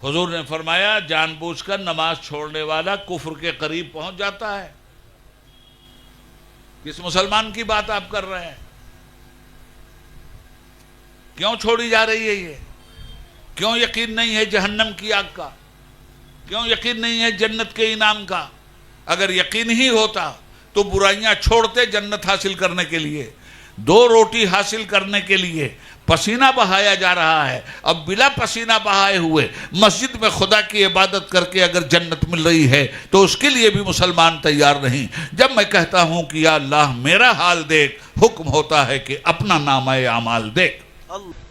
حضور نے فرمایا جان بوجھ کر نماز چھوڑنے والا کفر کے قریب پہنچ جاتا ہے۔ کس مسلمان کی بات آپ کر رہے ہیں؟ کیوں چھوڑی جا رہی ہے یہ؟ کیوں یقین نہیں ہے جہنم کی آگ کا؟ کیوں یقین نہیں ہے جنت کے انعام کا؟ اگر یقین ہی ہوتا تو برائیاں چھوڑتے جنت حاصل کرنے کے لیے۔ 2 روٹی حاصل کرنے کے لیے پسینہ بہایا جا رہا ہے، اب بلا پسینہ بہائے ہوئے مسجد میں خدا کی عبادت کر کے اگر جنت مل رہی ہے تو اس کے لیے بھی مسلمان تیار نہیں۔ جب میں کہتا ہوں کہ یا اللہ میرا حال دیکھ، حکم ہوتا ہے کہ اپنا نامہ اعمال دیکھ۔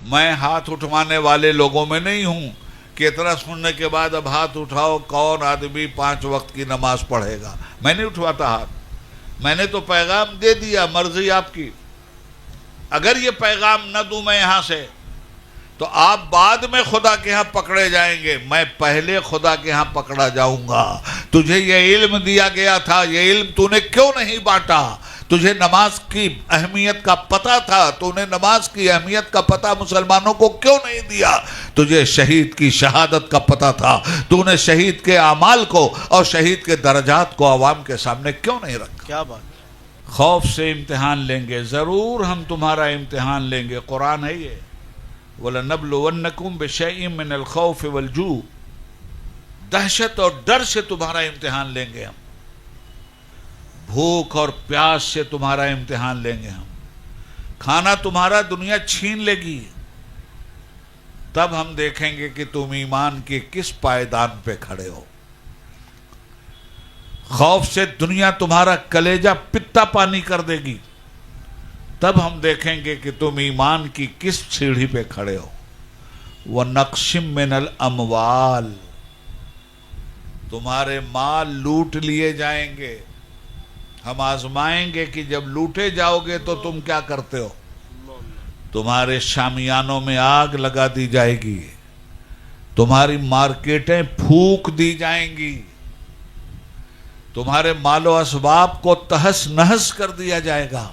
میں ہاتھ اٹھوانے والے لوگوں میں نہیں ہوں کہ اتنا سننے کے بعد اب ہاتھ اٹھاؤ کون آدمی 5 وقت کی نماز پڑھے گا۔ میں نہیں اٹھواتا ہاتھ، میں نے تو پیغام دے دیا، مرضی آپ کی۔ اگر یہ پیغام نہ دوں میں یہاں سے تو آپ بعد میں خدا کے ہاں پکڑے جائیں گے، میں پہلے خدا کے ہاں پکڑا جاؤں گا۔ تجھے یہ علم دیا گیا تھا، یہ علم تو نے کیوں نہیں بانٹا؟ تجھے نماز کی اہمیت کا پتہ تھا، تو نے نماز کی اہمیت کا پتہ مسلمانوں کو کیوں نہیں دیا؟ تجھے شہید کی شہادت کا پتہ تھا، تو نے شہید کے اعمال کو اور شہید کے درجات کو عوام کے سامنے کیوں نہیں رکھا؟ کیا بات! خوف سے امتحان لیں گے، ضرور ہم تمہارا امتحان لیں گے، قرآن ہے یہ۔ وَلَنَبْلُوَنَّكُمْ بِشَيْءٍ مِّنَ الْخَوْفِ وَالْجُوعِ، دہشت اور ڈر سے تمہارا امتحان لیں گے ہم، بھوک اور پیاس سے تمہارا امتحان لیں گے ہم، کھانا تمہارا دنیا چھین لے گی، تب ہم دیکھیں گے کہ تم ایمان کے کس پائیدان پہ کھڑے ہو۔ خوف سے دنیا تمہارا کلیجہ پتا پانی کر دے گی، تب ہم دیکھیں گے کہ تم ایمان کی کس سیڑھی پہ کھڑے ہو۔ وَنَقْشٍ مِّنَ الْأَمْوَالِ، تمہارے مال لوٹ لیے جائیں گے، ہم آزمائیں گے کہ جب لوٹے جاؤ گے تو تم کیا کرتے ہو۔ تمہارے شامیانوں میں آگ لگا دی جائے گی، تمہاری مارکیٹیں پھونک دی جائیں گی، تمہارے مال و اسباب کو تہس نہس کر دیا جائے گا۔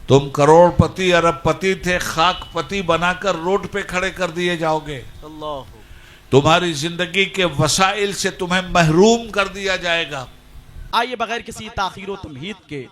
تم کروڑ پتی ارب پتی تھے، خاک پتی بنا کر روڈ پہ کھڑے کر دیے جاؤ گے۔ اللہ! تمہاری زندگی کے وسائل سے تمہیں محروم کر دیا جائے گا۔ آئیے بغیر کسی تاخیر و تمہید کے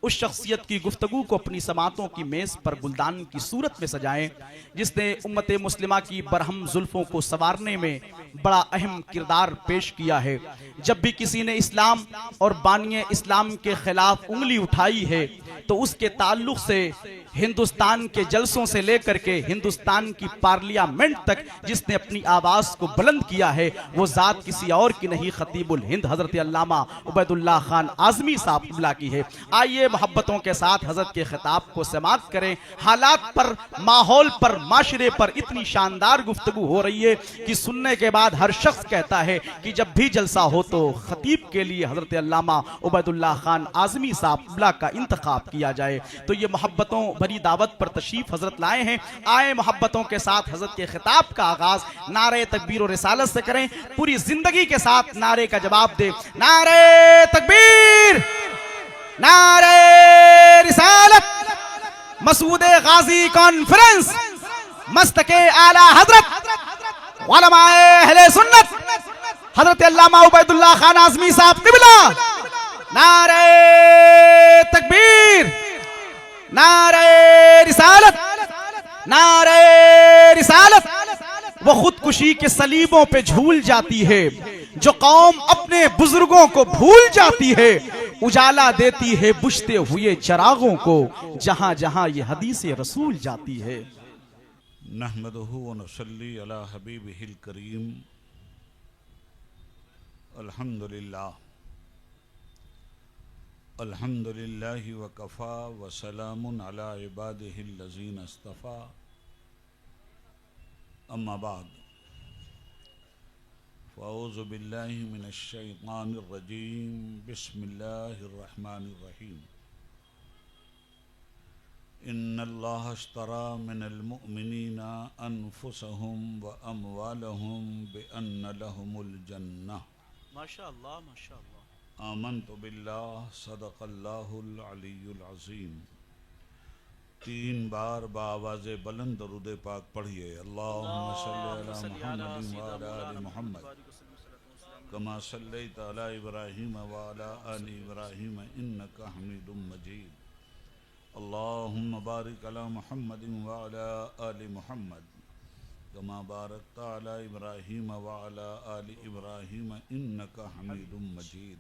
اس شخصیت کی گفتگو کو اپنی سماعتوں کی میز پر گلدان کی صورت میں سجائیں جس نے امت مسلمہ کی برہم زلفوں کو سنوارنے میں بڑا اہم کردار پیش کیا ہے۔ جب بھی کسی نے اسلام اور بانی اسلام کے خلاف انگلی اٹھائی ہے تو اس کے تعلق سے ہندوستان کے جلسوں سے لے کر کے ہندوستان کی پارلیامنٹ تک جس نے اپنی آواز کو بلند کیا ہے وہ ذات کسی اور کی نہیں، خطیب الہند حضرت علامہ عبید اللہ خان اعظمی صاحب قبلہ کی ہے۔ آئیے محبتوں کے ساتھ حضرت کے خطاب کو سماعت کریں۔ حالات پر، ماحول پر، معاشرے پر اتنی شاندار گفتگو ہو رہی ہے کہ سننے کے بعد ہر شخص کہتا ہے کہ جب بھی جلسہ ہو تو خطیب کے لیے حضرت علامہ عبید اللہ خان اعظمی صاحب قبلہ کا انتخاب کیا جائے۔ تو یہ محبتوں بھری دعوت پر تشریف حضرت لائے ہیں، آئے محبتوں کے ساتھ حضرت کے خطاب کا آغاز نعرہ تکبیر و رسالت سے کریں، پوری زندگی کے ساتھ نعرے کا جواب دیں۔ نعرہ تکبیر، نعرہ رسالت، مسعود غازی کانفرنس، مستک اعلی حضرت علماء اہل سنت حضرت علامہ عبید اللہ خان اعظمی صاحب قبلہ، نعرہ تکبیر، نعرہ رسالت، نعرہ رسالت۔ وہ خودکشی کے صلیبوں پہ جھول جاتی ہے، جو قوم اپنے بزرگوں کو بھول جاتی ہے، اجالا دیتی ہے بجھتے ہوئے چراغوں کو، جہاں جہاں یہ حدیث رسول جاتی ہے۔ نحمدہ ونصلی علی حبیبہ الکریم، الحمدللہ، الحمدللہ وکفا وسلام علی عبادہ الذین اصطفیٰ، اما بعد فاعوذ باللہ من الشیطان الرجیم، بسم اللہ الرحمن الرحیم۔ ان اللہ اشترى من المؤمنین انفسهم واموالهم بان لهم الجنہ۔ ماشاءاللہ ماشاءاللہ۔ آمنت باللہ، صدق اللہ العلی العظیم۔ 3 بار بآواز بلند درود پاک پڑھیے. اللہم صلی علی محمد وعلی آل محمد کما صلیت علی ابراہیم وعلی آل ابراہیم انک حمید مجید. اللہم بارک علی محمد وعلی آل محمد کما بارکت علی ابراہیم وعلی آل ابراہیم انک حمید مجید.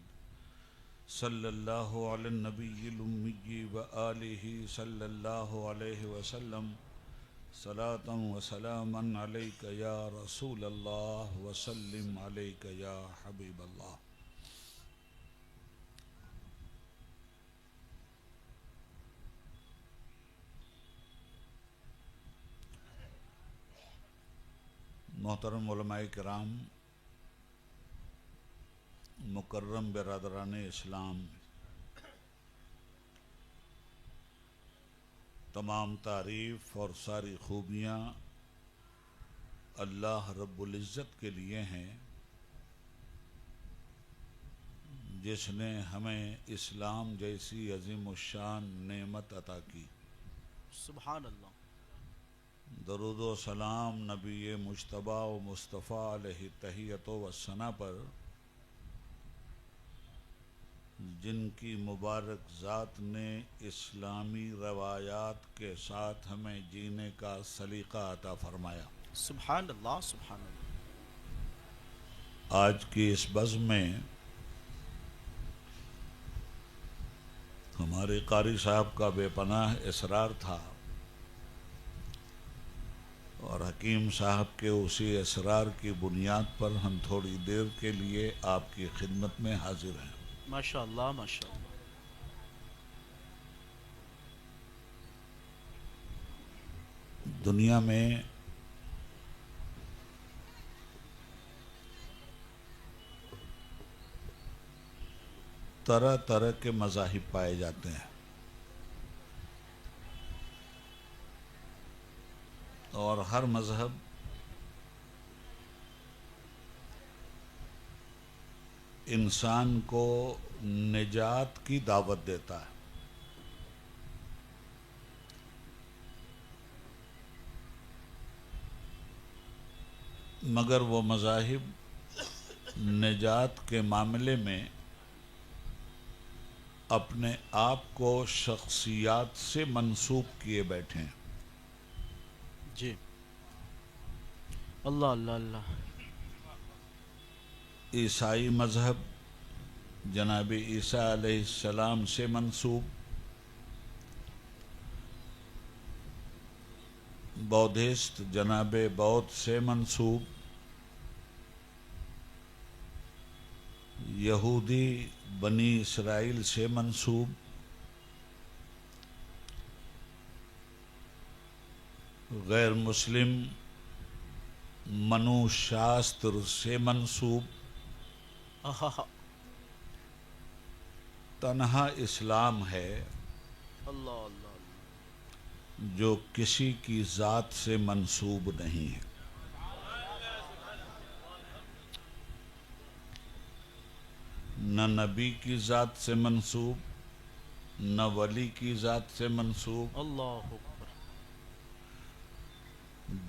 صلی اللہ علی النبی الامی وآلہ صلی اللہ علیہ وسلم. صلاۃ و سلاما علیک یا رسول اللہ وسلم علیک یا حبیب اللہ. محترم علماء کرام، مکرم برادران اسلام، تمام تعریف اور ساری خوبیاں اللہ رب العزت کے لیے ہیں، جس نے ہمیں اسلام جیسی عظیم الشان نعمت عطا کی. سبحان اللہ. درود و سلام نبی مجتبی و مصطفیٰ علیہ تحیت و ثنا پر، جن کی مبارک ذات نے اسلامی روایات کے ساتھ ہمیں جینے کا سلیقہ عطا فرمایا. سبحان اللہ. سبحان اللہ. آج کی اس بزم میں ہمارے قاری صاحب کا بے پناہ اصرار تھا اور حکیم صاحب کے اسی اصرار کی بنیاد پر ہم تھوڑی دیر کے لیے آپ کی خدمت میں حاضر ہیں. ماشاء اللہ. ماشاء اللہ. دنیا میں طرح طرح کے مذاہب پائے جاتے ہیں اور ہر مذہب انسان کو نجات کی دعوت دیتا ہے. مگر وہ مذاہب نجات کے معاملے میں اپنے آپ کو شخصیات سے منسوب کیے بیٹھے ہیں. جی. اللہ اللہ اللہ. عیسائی مذہب جناب عیسیٰ علیہ السلام سے منسوب، بودھسٹ جناب بودھ سے منسوب، یہودی بنی اسرائیل سے منسوب، غیر مسلم منو شاستر سے منسوب. تنہا اسلام ہے اللہ اللہ. جو کسی کی ذات سے منسوب نہیں ہے. نہ نبی کی ذات سے منسوب، نہ ولی کی ذات سے منسوب. اللہ اکبر.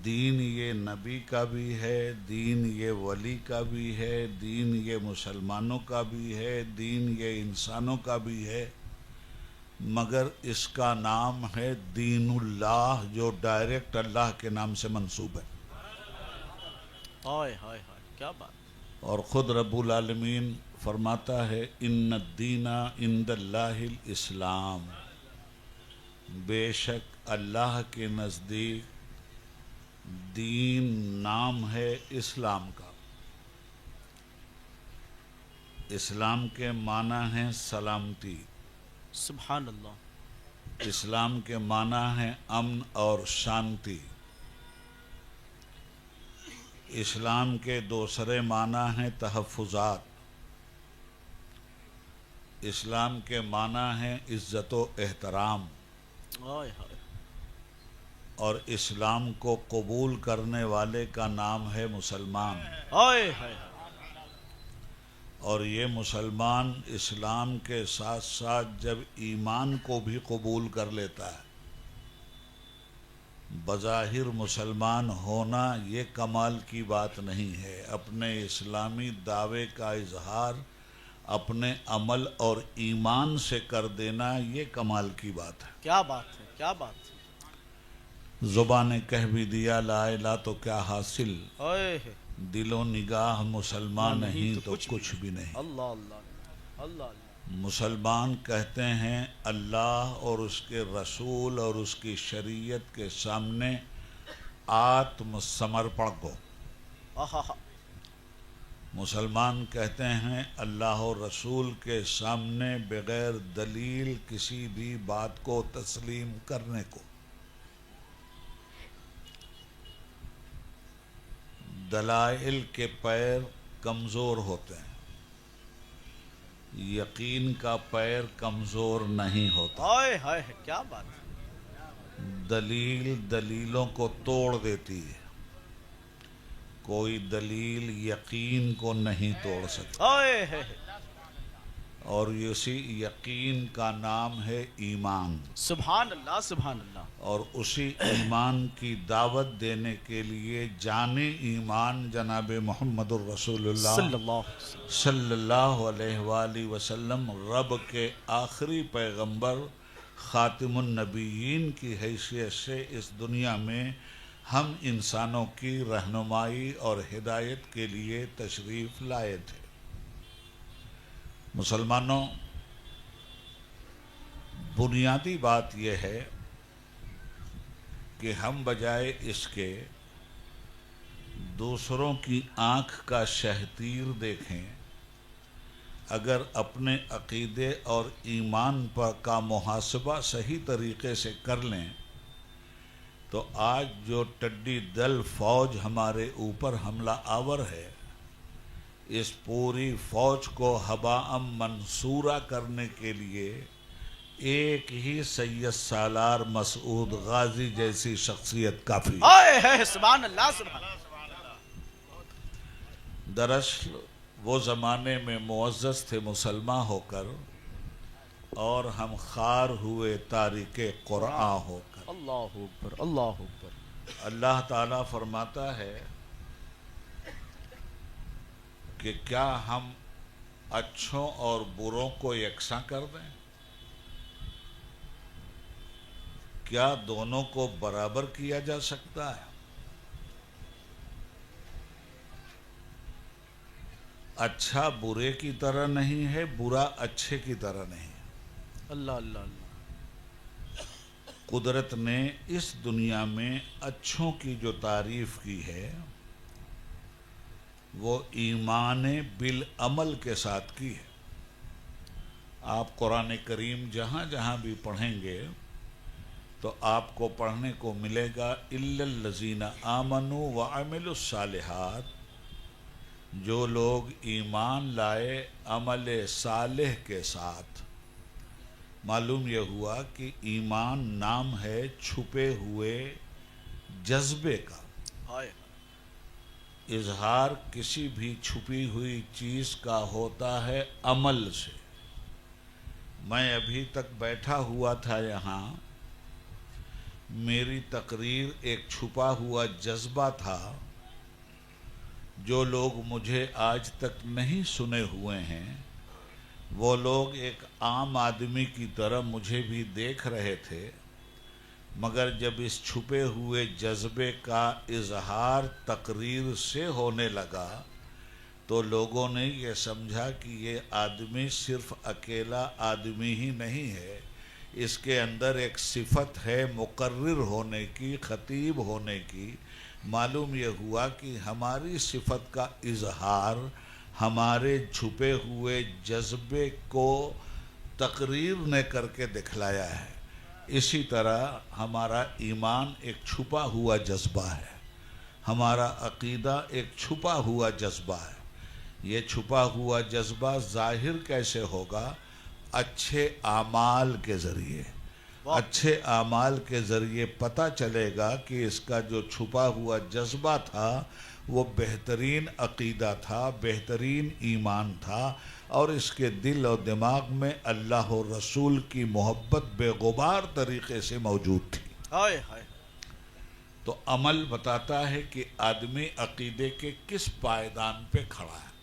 دین یہ نبی کا بھی ہے، دین یہ ولی کا بھی ہے، دین یہ مسلمانوں کا بھی ہے، دین یہ انسانوں کا بھی ہے، مگر اس کا نام ہے دین اللہ، جو ڈائریکٹ اللہ کے نام سے منسوب ہے. ہائے ہائے ہائے، کیا بات. اور خود رب العالمین فرماتا ہے ان الدین عند اللہ الاسلام، بے شک اللہ کے نزدیک دین نام ہے اسلام کا. اسلام کے معنی ہیں سلامتی، سبحان اللہ. اسلام کے معنی ہیں امن اور شانتی. اسلام کے دوسرے معنی ہیں تحفظات. اسلام کے معنی ہیں عزت و احترام. ہائے ہائے. اور اسلام کو قبول کرنے والے کا نام ہے مسلمان. ہائے ہائے. اور یہ مسلمان اسلام کے ساتھ ساتھ جب ایمان کو بھی قبول کر لیتا ہے بظاہر مسلمان ہونا یہ کمال کی بات نہیں ہے، اپنے اسلامی دعوے کا اظہار اپنے عمل اور ایمان سے کر دینا یہ کمال کی بات ہے۔ کیا بات ہے، کیا بات ہے۔ زبان نے کہہ بھی دیا لا الہ تو کیا حاصل، اوئے دل و نگاہ مسلمان نہیں تو کچھ بھی نہیں۔ اللہ اللہ اللہ اللہ۔ مسلمان کہتے ہیں اللہ اور اس کے رسول اور اس کی شریعت کے سامنے آتم سمرپن کو، آہا ہا۔ مسلمان کہتے ہیں اللہ اور رسول کے سامنے بغیر دلیل کسی بھی بات کو تسلیم کرنے کو۔ دلائل کے پیر کمزور ہوتے ہیں، یقین کا پیر کمزور نہیں ہوتا۔ ہائے ہائے، کیا بات ہے۔ دلیل دلیلوں کو توڑ دیتی ہے، کوئی دلیل یقین کو نہیں توڑ سکتی، ہائے ہائے۔ اور اسی یقین کا نام ہے ایمان، سبحان اللہ سبحان اللہ۔ اور اسی ایمان کی دعوت دینے کے لیے جان ایمان جناب محمد الرسول صلی اللہ اللہ علیہ وسلم۔ صلی اللہ علیہ وآلہ وسلم رب کے آخری پیغمبر خاتم النبیین کی حیثیت سے اس دنیا میں ہم انسانوں کی رہنمائی اور ہدایت کے لیے تشریف لائے تھے۔ مسلمانوں، بنیادی بات یہ ہے کہ ہم بجائے اس کے دوسروں کی آنکھ کا شہتیر دیکھیں، اگر اپنے عقیدے اور ایمان پر کا محاسبہ صحیح طریقے سے کر لیں تو آج جو ٹڈی دل فوج ہمارے اوپر حملہ آور ہے، اس پوری فوج کو ہباء منصورہ کرنے کے لیے ایک ہی سید سالار مسعود غازی جیسی شخصیت کافی۔ ہائے ہائے، سبحان اللہ سبحان اللہ۔ دراصل وہ زمانے میں معزز تھے مسلمان ہو کر، اور ہم خار ہوئے تارک قرآن ہو کر۔ اللہ اکبر اللہ اکبر۔ اللہ تعالیٰ فرماتا ہے کہ کیا ہم اچھوں اور بروں کو یکساں کر دیں؟ کیا دونوں کو برابر کیا جا سکتا ہے؟ اچھا برے کی طرح نہیں ہے، برا اچھے کی طرح نہیں ہے۔ اللہ اللہ اللہ۔ قدرت نے اس دنیا میں اچھوں کی جو تعریف کی ہے وہ ایمان بالعمل کے ساتھ کی ہے۔ آپ قرآن کریم جہاں جہاں بھی پڑھیں گے تو آپ کو پڑھنے کو ملے گا اِلَّا الَّذِينَ آمَنُوا وَعَمِلُوا الصَّالِحَاتِ، جو لوگ ایمان لائے عمل صالح کے ساتھ۔ معلوم یہ ہوا کہ ایمان نام ہے چھپے ہوئے جذبے کا۔ ہائے۔ اظہار کسی بھی چھپی ہوئی چیز کا ہوتا ہے عمل سے۔ میں ابھی تک بیٹھا ہوا تھا یہاں، میری تقریر ایک چھپا ہوا جذبہ تھا۔ جو لوگ مجھے آج تک نہیں سنے ہوئے ہیں وہ لوگ ایک عام آدمی کی طرح مجھے بھی دیکھ رہے تھے، مگر جب اس چھپے ہوئے جذبے کا اظہار تقریر سے ہونے لگا تو لوگوں نے یہ سمجھا کہ یہ آدمی صرف اکیلا آدمی ہی نہیں ہے، اس کے اندر ایک صفت ہے مقرر ہونے کی، خطیب ہونے کی۔ معلوم یہ ہوا کہ ہماری صفت کا اظہار ہمارے چھپے ہوئے جذبے کو تقریر نے کر کے دکھلایا ہے۔ اسی طرح ہمارا ایمان ایک چھپا ہوا جذبہ ہے، ہمارا عقیدہ ایک چھپا ہوا جذبہ ہے۔ یہ چھپا ہوا جذبہ ظاہر کیسے ہوگا؟ اچھے اعمال کے ذریعے۔ اچھے اعمال کے ذریعے پتہ چلے گا کہ اس کا جو چھپا ہوا جذبہ تھا وہ بہترین عقیدہ تھا، بہترین ایمان تھا، اور اس کے دل اور دماغ میں اللہ اور رسول کی محبت بے غبار طریقے سے موجود تھی۔ ہائے ہائے۔ تو عمل بتاتا ہے کہ آدمی عقیدے کے کس پائیدان پہ کھڑا ہے.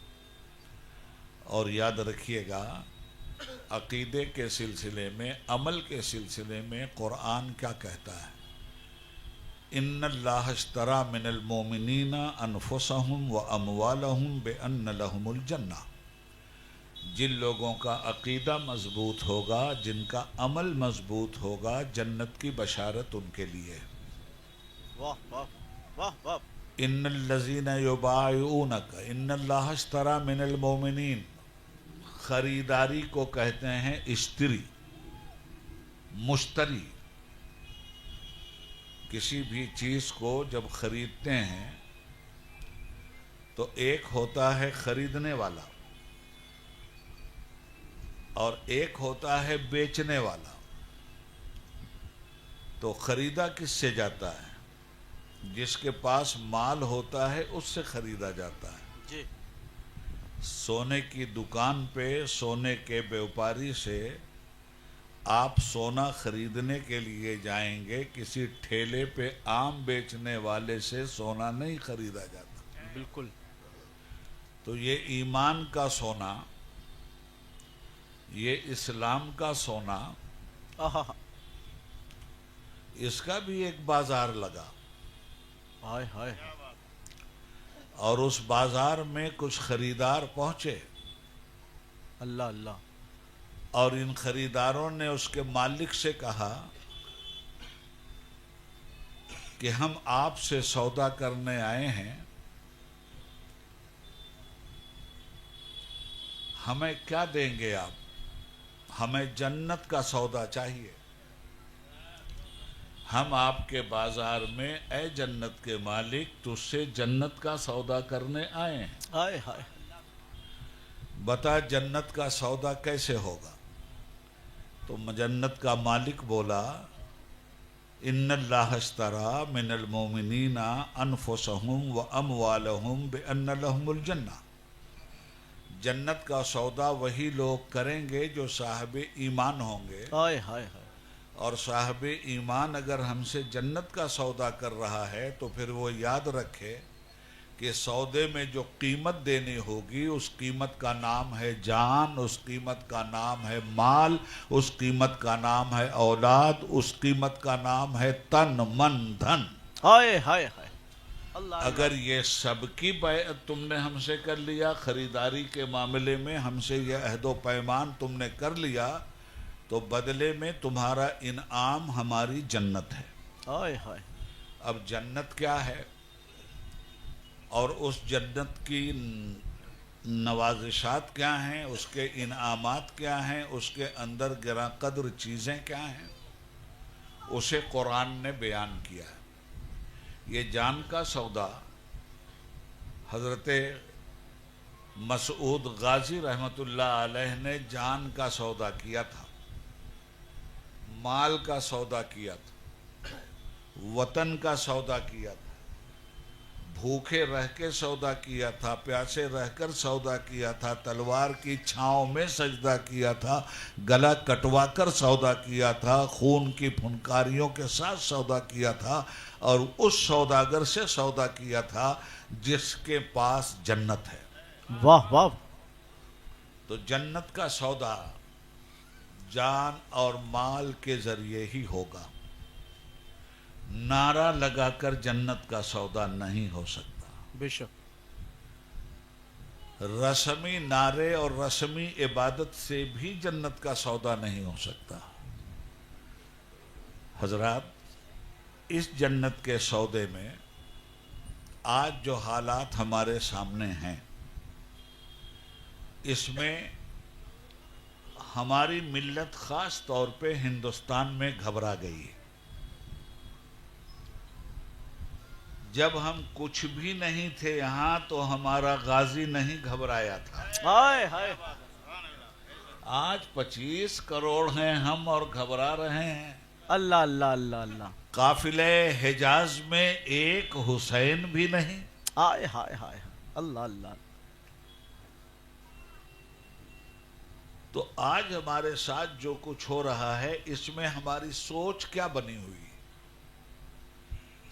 اور یاد رکھیے گا عقیدے کے سلسلے میں، عمل کے سلسلے میں قرآن کیا کہتا ہے؟ ان اللہ اشترى من المؤمنین انفسهم واموالهم بان لهم الجنہ. جن لوگوں کا عقیدہ مضبوط ہوگا، جن کا عمل مضبوط ہوگا، جنت کی بشارت ان کے لیے. واہ واہ واہ واہ. ان الذین یبایعونک، ان اللہ اشترى من المؤمنین، خریداری کو کہتے ہیں اشتری، مشتری. کسی بھی چیز کو جب خریدتے ہیں تو ایک ہوتا ہے خریدنے والا اور ایک ہوتا ہے بیچنے والا. تو خریدا کس سے جاتا ہے؟ جس کے پاس مال ہوتا ہے اس سے خریدا جاتا ہے. جی. سونے کی دکان پہ سونے کے بیوپاری سے آپ سونا خریدنے کے لیے جائیں گے، کسی ٹھیلے پہ آم بیچنے والے سے سونا نہیں خریدا جاتا. بالکل. تو یہ ایمان کا سونا، یہ اسلام کا سونا، آہا. اس کا بھی ایک بازار لگا ہائے ہائے. اور اس بازار میں کچھ خریدار پہنچے اللہ اللہ. اور ان خریداروں نے اس کے مالک سے کہا کہ ہم آپ سے سودا کرنے آئے ہیں، ہمیں کیا دیں گے آپ؟ ہمیں جنت کا سودا چاہیے. ہم آپ کے بازار میں، اے جنت کے مالک، تجھ سے جنت کا سودا کرنے آئے ہیں. ہائے ہائے. بتا جنت کا سودا کیسے ہوگا؟ تو جنت کا مالک بولا ان اللہ اشترى من المؤمنین انفسهم واموالهم بان لهم الجنہ. جنت کا سودا وہی لوگ کریں گے جو صاحب ایمان ہوں گے. ہائے ہائے ہائے. اور صاحب ایمان اگر ہم سے جنت کا سودا کر رہا ہے تو پھر وہ یاد رکھے کہ سودے میں جو قیمت دینی ہوگی اس قیمت کا نام ہے جان، اس قیمت کا نام ہے مال، اس قیمت کا نام ہے اولاد، اس قیمت کا نام ہے تن من دھن. ہائے ہائے ہائے. اللہ. اگر یہ سب کی بیعت تم نے ہم سے کر لیا، خریداری کے معاملے میں ہم سے یہ عہد و پیمان تم نے کر لیا، تو بدلے میں تمہارا انعام ہماری جنت ہے. ہائے ہائے. اب جنت کیا ہے اور اس جنت کی نوازشات کیا ہیں، اس کے انعامات کیا ہیں، اس کے اندر گراں قدر چیزیں کیا ہیں، اسے قرآن نے بیان کیا ہے. یہ جان کا سودا حضرت مسعود غازی رحمت اللہ علیہ نے جان کا سودا کیا تھا، مال کا سودا کیا تھا، وطن کا سودا کیا تھا، بھوکے رہ کے سودا کیا تھا، پیاسے رہ کر سودا کیا تھا، تلوار کی چھاؤں میں سجدہ کیا تھا، گلا کٹوا کر سودا کیا تھا، خون کی پھنکاریوں کے ساتھ سودا کیا تھا، اور اس سوداگر سے سودا کیا تھا جس کے پاس جنت ہے. واہ واہ. تو جنت کا سودا جان اور مال کے ذریعے ہی ہوگا. نعرہ لگا کر جنت کا سودا نہیں ہو سکتا. بے شک. رسمی نعرے اور رسمی عبادت سے بھی جنت کا سودا نہیں ہو سکتا. حضرات، اس جنت کے سودے میں آج جو حالات ہمارے سامنے ہیں، اس میں ہماری ملت خاص طور پہ ہندوستان میں گھبرا گئی ہے. جب ہم کچھ بھی نہیں تھے یہاں تو ہمارا غازی نہیں گھبرایا تھا. ہائے ہائے. آج 25 کروڑ ہیں ہم اور گھبرا رہے ہیں. اللہ اللہ اللہ اللہ. قافلے حجاز میں ایک حسین بھی نہیں. ہائے ہائے ہائے. اللہ اللہ. تو آج ہمارے ساتھ جو کچھ ہو رہا ہے اس میں ہماری سوچ کیا بنی ہوئی ہے؟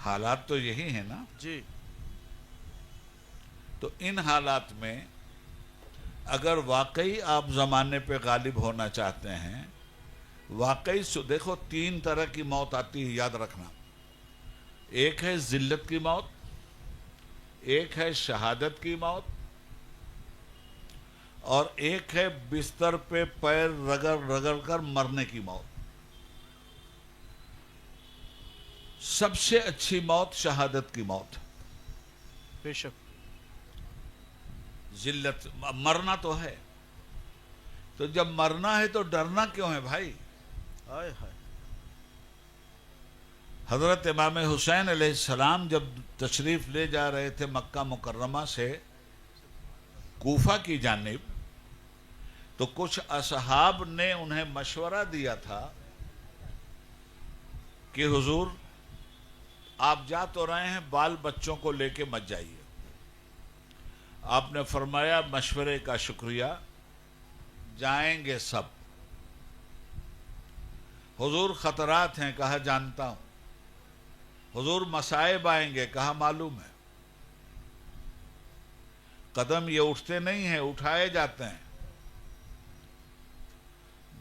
حالات تو یہی ہیں نا. جی تو ان حالات میں اگر واقعی آپ زمانے پہ غالب ہونا چاہتے ہیں، واقعی دیکھو 3 طرح کی موت آتی ہے، یاد رکھنا. ایک ہے ذلت کی موت، ایک ہے شہادت کی موت، اور ایک ہے بستر پہ پیر رگڑ رگڑ کر مرنے کی موت. سب سے اچھی موت شہادت کی موت. بے شک. ذلت مرنا تو ہے، تو جب مرنا ہے تو ڈرنا کیوں ہے بھائی؟ ہائے ہائے. حضرت امام حسین علیہ السلام جب تشریف لے جا رہے تھے مکہ مکرمہ سے کوفہ کی جانب، تو کچھ اصحاب نے انہیں مشورہ دیا تھا کہ حضور آپ جا تو رہے ہیں، بال بچوں کو لے کے مت جائیے. آپ نے فرمایا مشورے کا شکریہ، جائیں گے سب. حضور خطرات ہیں، کہا جانتا ہوں. حضور مصائب آئیں گے، کہا معلوم ہے. قدم یہ اٹھتے نہیں ہیں، اٹھائے جاتے ہیں.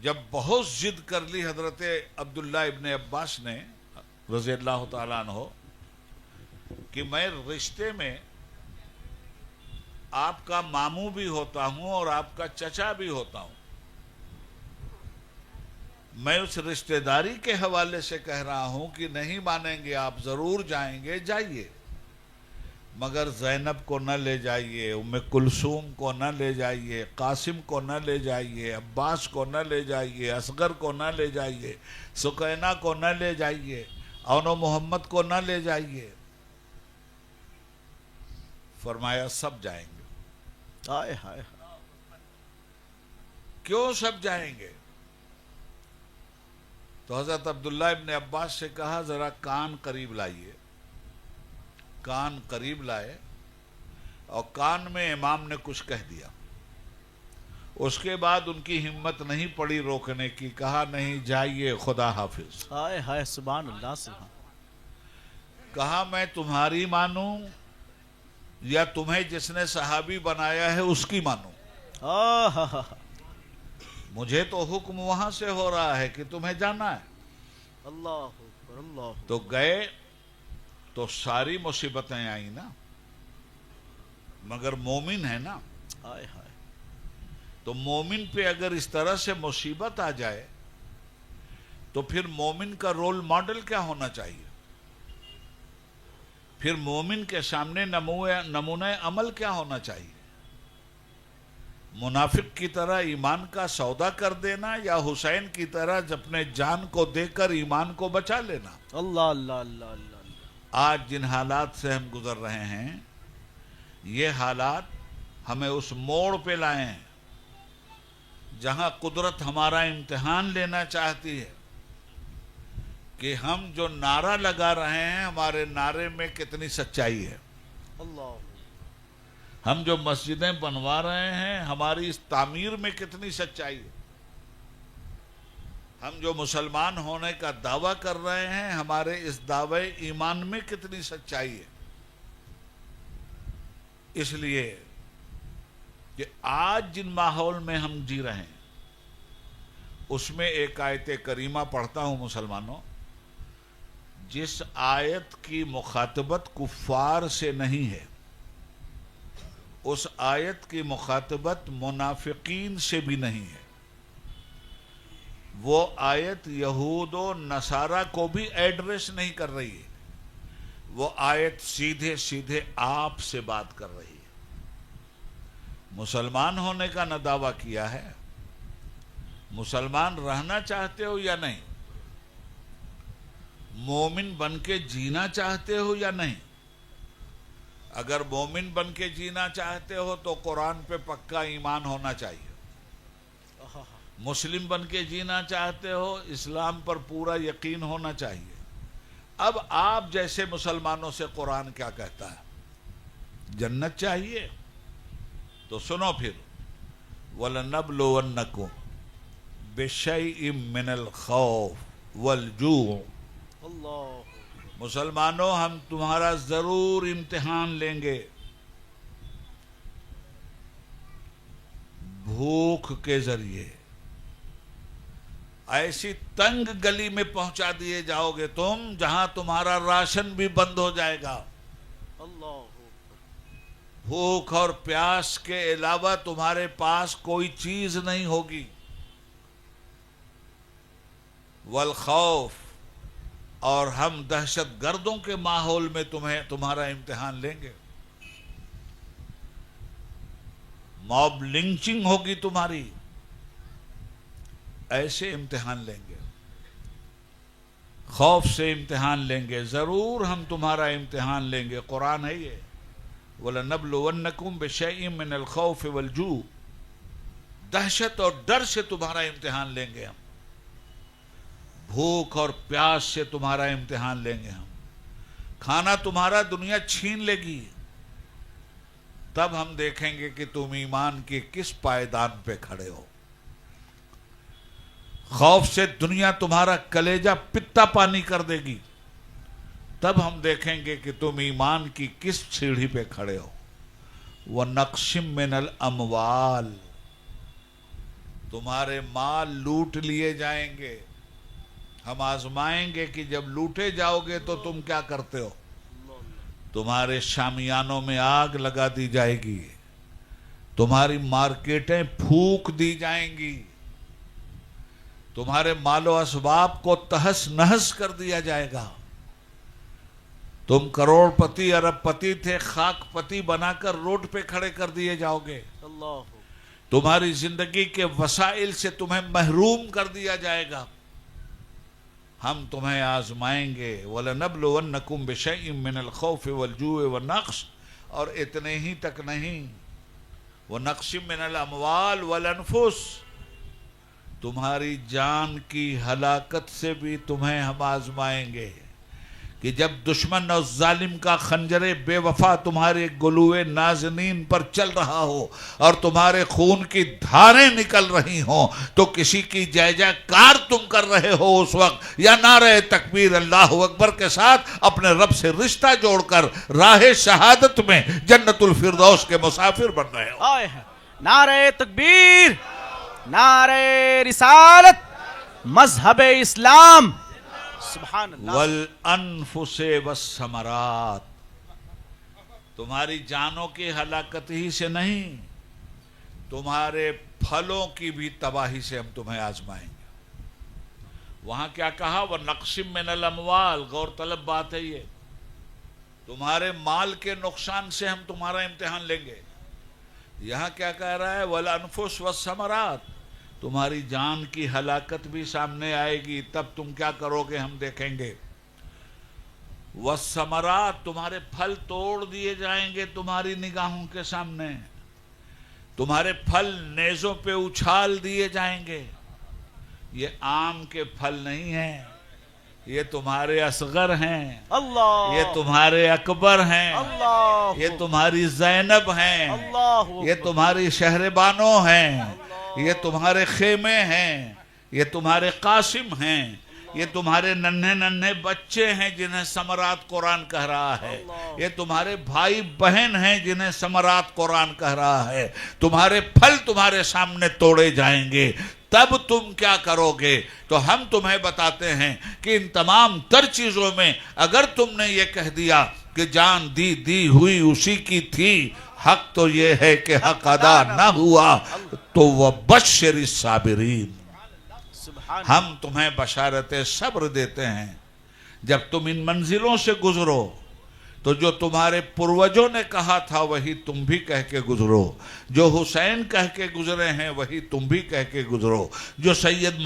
جب بہت ضد کر لی حضرت عبداللہ ابن عباس نے رضی اللہ تعالیٰ عنہ کہ میں رشتے میں آپ کا ماموں بھی ہوتا ہوں اور آپ کا چچا بھی ہوتا ہوں، میں اس رشتہ داری کے حوالے سے کہہ رہا ہوں کہ نہیں مانیں گے آپ، ضرور جائیں گے، جائیے، مگر زینب کو نہ لے جائیے، ام کلثوم کو نہ لے جائیے، قاسم کو نہ لے جائیے، عباس کو نہ لے جائیے، اصغر کو نہ لے جائیے، سکینہ کو نہ لے جائیے، اون و محمد کو نہ لے جائیے. فرمایا سب جائیں گے. ہائے ہائے. کیوں سب جائیں گے؟ تو حضرت عبداللہ ابن عباس سے کہا ذرا کان قریب لائیے. کان قریب لائے اور کان میں امام نے کچھ کہہ دیا. اس کے بعد ان کی ہمت نہیں پڑی روکنے کی، کہا نہیں جائیے، خدا حافظ. ہائے ہائے. سبحان اللہ. سبحان. کہا میں تمہاری مانوں یا تمہیں جس نے صحابی بنایا ہے اس کی مانوں؟ مجھے تو حکم وہاں سے ہو رہا ہے کہ تمہیں جانا ہے. اللہ اکبر. اللہ. تو گئے تو ساری مصیبتیں آئیں نا، مگر مومن ہے نا. ہائے ہائے. تو مومن پہ اگر اس طرح سے مصیبت آ جائے تو پھر مومن کا رول ماڈل کیا ہونا چاہیے؟ پھر مومن کے سامنے نمونہ عمل کیا ہونا چاہیے؟ منافق کی طرح ایمان کا سودا کر دینا یا حسین کی طرح اپنے جان کو دے کر ایمان کو بچا لینا؟ اللہ اللہ اللہ اللہ. آج جن حالات سے ہم گزر رہے ہیں، یہ حالات ہمیں اس موڑ پہ لائے ہیں جہاں قدرت ہمارا امتحان لینا چاہتی ہے کہ ہم جو نعرہ لگا رہے ہیں ہمارے نعرے میں کتنی سچائی ہے. اللہ. ہم جو مسجدیں بنوا رہے ہیں ہماری اس تعمیر میں کتنی سچائی ہے. ہم جو مسلمان ہونے کا دعویٰ کر رہے ہیں ہمارے اس دعوے ایمان میں کتنی سچائی ہے. اس لیے کہ آج جن ماحول میں ہم جی رہے ہیں اس میں ایک آیت کریمہ پڑھتا ہوں مسلمانوں، جس آیت کی مخاطبت کفار سے نہیں ہے، اس آیت کی مخاطبت منافقین سے بھی نہیں ہے. وہ آیت یہود و نصارہ کو بھی ایڈریس نہیں کر رہی ہے، وہ آیت سیدھے سیدھے آپ سے بات کر رہی ہے. مسلمان ہونے کا نہ دعویٰ کیا ہے، مسلمان رہنا چاہتے ہو یا نہیں؟ مومن بن کے جینا چاہتے ہو یا نہیں؟ اگر مومن بن کے جینا چاہتے ہو تو قرآن پہ پکا ایمان ہونا چاہیے. مسلم بن کے جینا چاہتے ہو اسلام پر پورا یقین ہونا چاہیے. اب آپ جیسے مسلمانوں سے قرآن کیا کہتا ہے؟ جنت چاہیے تو سنو پھر، وَلَنَبْلُوَنَّكُمْ بِشَيْءٍ مِّنَ الْخَوْفِ وَالْجُوعِ. اللہ. مسلمانوں ہم تمہارا ضرور امتحان لیں گے، بھوک کے ذریعے ایسی تنگ گلی میں پہنچا دیے جاؤ گے تم جہاں تمہارا راشن بھی بند ہو جائے گا۔ بھوک اور پیاس کے علاوہ تمہارے پاس کوئی چیز نہیں ہوگی۔ والخوف، اور ہم دہشت گردوں کے ماحول میں تمہارا امتحان لیں گے۔ موب لنچنگ ہوگی تمہاری، ایسے امتحان لیں گے، خوف سے امتحان لیں گے، ضرور ہم تمہارا امتحان لیں گے۔ قرآن ہے یہ، وَلَنَبْلُوَنَّكُمْ بِشَيْءٍ مِّنَ الْخَوْفِ وَالْجُوعِ، دہشت اور ڈر سے تمہارا امتحان لیں گے ہم، بھوک اور پیاس سے تمہارا امتحان لیں گے ہم، کھانا تمہارا دنیا چھین لے گی، تب ہم دیکھیں گے کہ تم ایمان کے کس پائیدان پہ کھڑے ہو۔ خوف سے دنیا تمہارا کلیجہ پتا پانی کر دے گی، تب ہم دیکھیں گے کہ تم ایمان کی کس سیڑھی پہ کھڑے ہو۔ وَنَقْشٍ مِّنَ الْأَمْوَالِ، تمہارے مال لوٹ لیے جائیں گے، ہم آزمائیں گے کہ جب لوٹے جاؤ گے تو تم کیا کرتے ہو۔ تمہارے شامیانوں میں آگ لگا دی جائے گی، تمہاری مارکیٹیں پھونک دی جائیں گی، تمہارے مال و اسباب کو تہس نہس کر دیا جائے گا۔ تم کروڑ پتی ارب پتی تھے، خاک پتی بنا کر روڈ پہ کھڑے کر دیے جاؤ گے۔ تمہاری زندگی کے وسائل سے تمہیں محروم کر دیا جائے گا۔ ہم تمہیں آزمائیں گے، وَلَنَبْلُوَنَّكُمْ بِشَيْءٍ مِّنَ الْخَوْفِ وَالْجُوعِ وَالنَّقْصِ، اور اتنے ہی تک نہیں، وَنَقْشٍ مِّنَ الْأَمْوَالِ وَالْأَنفُسِ، تمہاری جان کی ہلاکت سے بھی تمہیں ہم آزمائیں گے کہ جب دشمن اور ظالم کا خنجر بے وفا تمہارے گلوے نازنین پر چل رہا ہو اور تمہارے خون کی دھاریں نکل رہی ہوں تو کسی کی جے جے کار تم کر رہے ہو اس وقت، یا نعرہ تکبیر اللہ اکبر کے ساتھ اپنے رب سے رشتہ جوڑ کر راہ شہادت میں جنت الفردوس کے مسافر بن رہے ہو۔ نعرہ تکبیر، نعرہ رسالت، مذہب اسلام، سبحان اللہ۔ والانفس والثمرات، تمہاری جانوں کی ہلاکت ہی سے نہیں، تمہارے پھلوں کی بھی تباہی سے ہم تمہیں آزمائیں گے۔ وہاں کیا کہا؟ وَنَقْشٍ مِّنَ الْأَمْوَالِ، غور طلب بات ہے یہ، تمہارے مال کے نقصان سے ہم تمہارا امتحان لیں گے۔ یہاں کیا کہہ رہا ہے؟ وَالْأَنفُسِ وَالثَّمَرَاتِ، تمہاری جان کی ہلاکت بھی سامنے آئے گی، تب تم کیا کرو گے ہم دیکھیں گے۔ وَالثَّمَرَاتِ، تمہارے پھل توڑ دیے جائیں گے تمہاری نگاہوں کے سامنے، تمہارے پھل نیزوں پہ اچھال دیے جائیں گے۔ یہ آم کے پھل نہیں ہیں، یہ تمہارے اصغر ہیں، اللہ، یہ تمہارے اکبر ہیں، اللہ، یہ تمہاری زینب ہیں، اللہ، یہ تمہاری شہربانو ہیں، یہ تمہارے خیمے ہیں، یہ تمہارے قاسم ہیں، یہ تمہارے ننھے ننھے بچے ہیں جنہیں ثمرات قرآن کہہ رہا ہے، یہ تمہارے بھائی بہن ہیں جنہیں ثمرات قرآن کہہ رہا ہے۔ تمہارے پھل تمہارے سامنے توڑے جائیں گے، تب تم کیا کرو گے؟ تو ہم تمہیں بتاتے ہیں کہ ان تمام تر چیزوں میں اگر تم نے یہ کہہ دیا کہ جان دی ہوئی اسی کی تھی، حق تو یہ ہے کہ حق ادا نہ ہوا، تو وَبَشِّرِ الصَّابِرِينَ، ہم تمہیں بشارت صبر دیتے ہیں۔ جب تم ان منزلوں سے گزرو تو جو تمہارے پروجوں نے کہا تھا وہی تم بھی کہہ کے گزرو، جو حسین کہہ کے گزرے ہیں وہی تم بھی کہہ کے گزرو، جو سید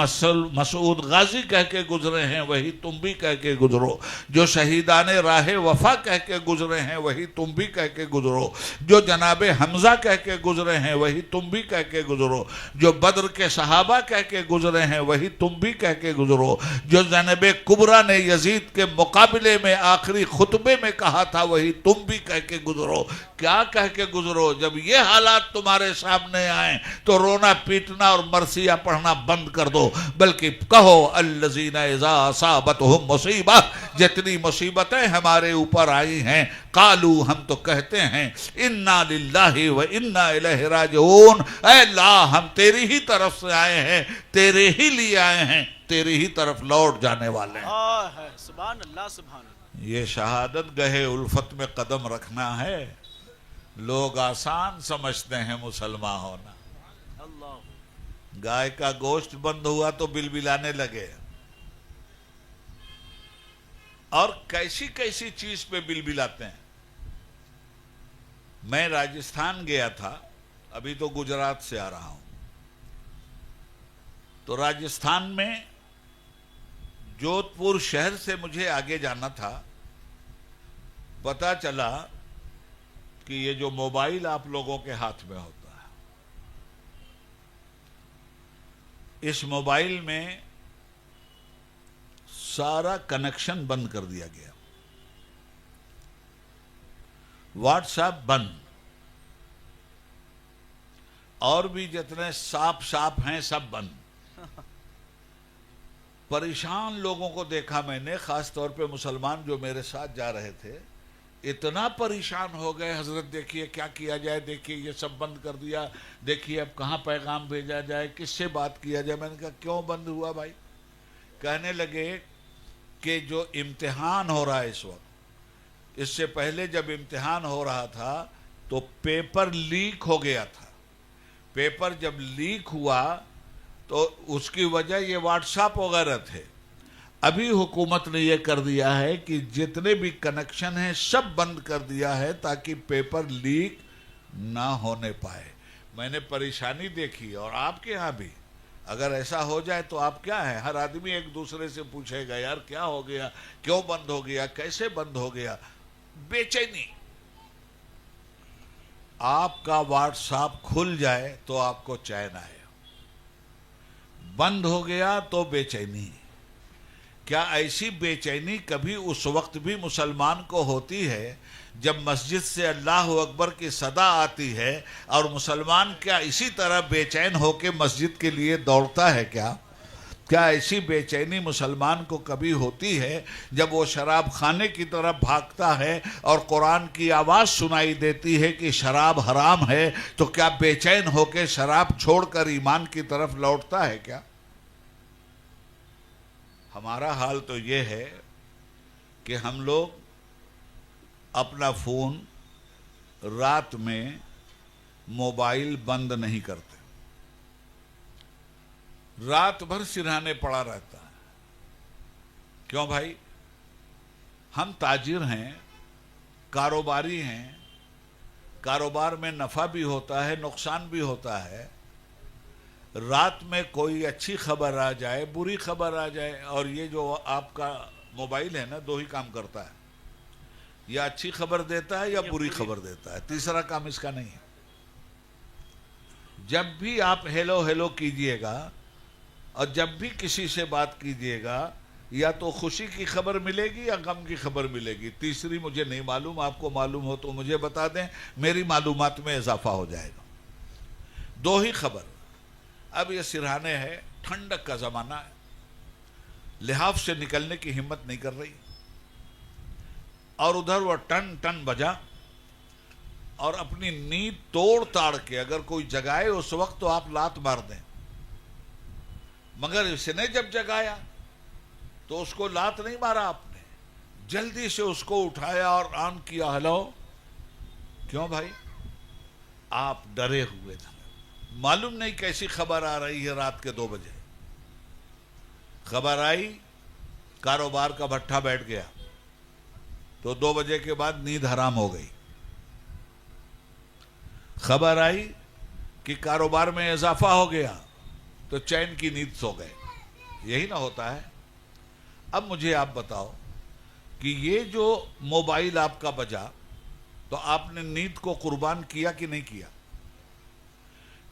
مسعود غازی کہہ کے گزرے ہیں وہی تم بھی کہہ کے گزرو، جو شہیدان راہ وفا کہہ کے گزرے ہیں وہی تم بھی کہہ کے گزرو، جو جناب حمزہ کہہ کے گزرے ہیں وہی تم بھی کہہ کے گزرو، جو بدر کے صحابہ کہہ کے گزرے ہیں وہی تم بھی کہہ کے گزرو، جو زینب کبریٰ نے یزید کے مقابلے میں آخری خطبے میں کہا کہا تھا وہی تم بھی کہہ کے گزرو. کیا کہہ کے گزرو؟ جب یہ حالات تمہارے سامنے آئیں تو رونا پیٹنا اور مرثیہ پڑھنا بند کر دو، بلکہ کہو الذین اذا اصابتہم مصیبہ، جتنی مصیبتیں ہمارے اوپر آئی ہیں، قالو، ہم تو کہتے ہیں، انا للہ و انا الیہ راجعون، اے اللہ ہم تیری ہی طرف سے آئے ہیں، تیرے ہی لیے آئے ہیں، تیری ہی طرف لوٹ جانے والے ہیں. سبحان اللہ سبحان اللہ. یہ شہادت گہے الفت میں قدم رکھنا ہے. لوگ آسان سمجھتے ہیں مسلمان ہونا. گائے کا گوشت بند ہوا تو بلبلانے لگے، اور کیسی کیسی چیز پہ بلبلاتے ہیں. میں راجستھان گیا تھا، ابھی تو گجرات سے آ رہا ہوں. تو راجستھان میں جودھ پور شہر سے مجھے آگے جانا تھا. پتا چلا کہ یہ جو موبائل آپ لوگوں کے ہاتھ میں ہوتا ہے، اس موبائل میں سارا کنیکشن بند کر دیا گیا. واٹس ایپ بند، اور بھی جتنے ساپ ہیں سب بند. پریشان لوگوں کو دیکھا میں نے، خاص طور پہ مسلمان جو میرے ساتھ جا رہے تھے، اتنا پریشان ہو گئے. حضرت دیکھیے کیا کیا جائے، دیکھیے یہ سب بند کر دیا، دیکھیے اب کہاں پیغام بھیجا جائے، کس سے بات کیا جائے. میں نے کہا کیوں بند ہوا بھائی؟ کہنے لگے کہ جو امتحان ہو رہا ہے اس وقت، اس سے پہلے جب امتحان ہو رہا تھا تو پیپر لیک ہو گیا تھا. پیپر جب لیک ہوا تو اس کی وجہ یہ واٹس ایپ وغیرہ تھے. ابھی حکومت نے یہ کر دیا ہے کہ جتنے بھی کنیکشن ہیں سب بند کر دیا ہے تاکہ پیپر لیک نہ ہونے پائے. میں نے پریشانی دیکھی، اور آپ کے ہاں بھی اگر ایسا ہو جائے تو آپ کیا ہے، ہر آدمی ایک دوسرے سے پوچھے گا یار کیا ہو گیا، کیوں بند ہو گیا، کیسے بند ہو گیا. بے چینی. آپ کا واٹس ایپ کھل جائے تو آپ کو چین آئے، بند ہو گیا تو بے چینی. کیا ایسی بے چینی کبھی اس وقت بھی مسلمان کو ہوتی ہے جب مسجد سے اللہ اکبر کی صدا آتی ہے، اور مسلمان کیا اسی طرح بے چین ہو کے مسجد کے لیے دوڑتا ہے؟ کیا ایسی بے چینی مسلمان کو کبھی ہوتی ہے جب وہ شراب خانے کی طرف بھاگتا ہے اور قرآن کی آواز سنائی دیتی ہے کہ شراب حرام ہے، تو کیا بے چین ہو کے شراب چھوڑ کر ایمان کی طرف لوٹتا ہے کیا؟ ہمارا حال تو یہ ہے کہ ہم لوگ اپنا فون رات میں موبائل بند نہیں کرتے، رات بھر سرہانے پڑا رہتا ہے. کیوں بھائی؟ ہم تاجر ہیں، کاروباری ہیں، کاروبار میں نفع بھی ہوتا ہے، نقصان بھی ہوتا ہے. رات میں کوئی اچھی خبر آ جائے، بری خبر آ جائے، اور یہ جو آپ کا موبائل ہے نا، دو ہی کام کرتا ہے، یا اچھی خبر دیتا ہے یا بری خبر دیتا ہے، تیسرا کام اس کا نہیں ہے. جب بھی آپ ہیلو ہیلو کیجئے گا اور جب بھی کسی سے بات کیجئے گا، یا تو خوشی کی خبر ملے گی یا غم کی خبر ملے گی. تیسری مجھے نہیں معلوم، آپ کو معلوم ہو تو مجھے بتا دیں، میری معلومات میں اضافہ ہو جائے گا. دو ہی خبر. اب یہ سرہانے ہے، ٹھنڈک کا زمانہ ہے، لحاف سے نکلنے کی ہمت نہیں کر رہی، اور ادھر وہ ٹن ٹن بجا، اور اپنی نیند توڑ تاڑ کے اگر کوئی جگائے اس وقت تو آپ لات مار دیں، مگر اس نے جب جگایا تو اس کو لات نہیں مارا آپ نے، جلدی سے اس کو اٹھایا اور آن کیا. ہلو، کیوں بھائی؟ آپ ڈرے ہوئے تھے، معلوم نہیں کیسی خبر آ رہی ہے. رات کے 2 بجے خبر آئی، کاروبار کا بھٹا بیٹھ گیا، تو 2 بجے کے بعد نیند حرام ہو گئی. خبر آئی کہ کاروبار میں اضافہ ہو گیا تو چین کی نیند سو گئے. یہی نہ ہوتا ہے؟ اب مجھے آپ بتاؤ کہ یہ جو موبائل آپ کا بجا تو آپ نے نیند کو قربان کیا کہ نہیں کیا؟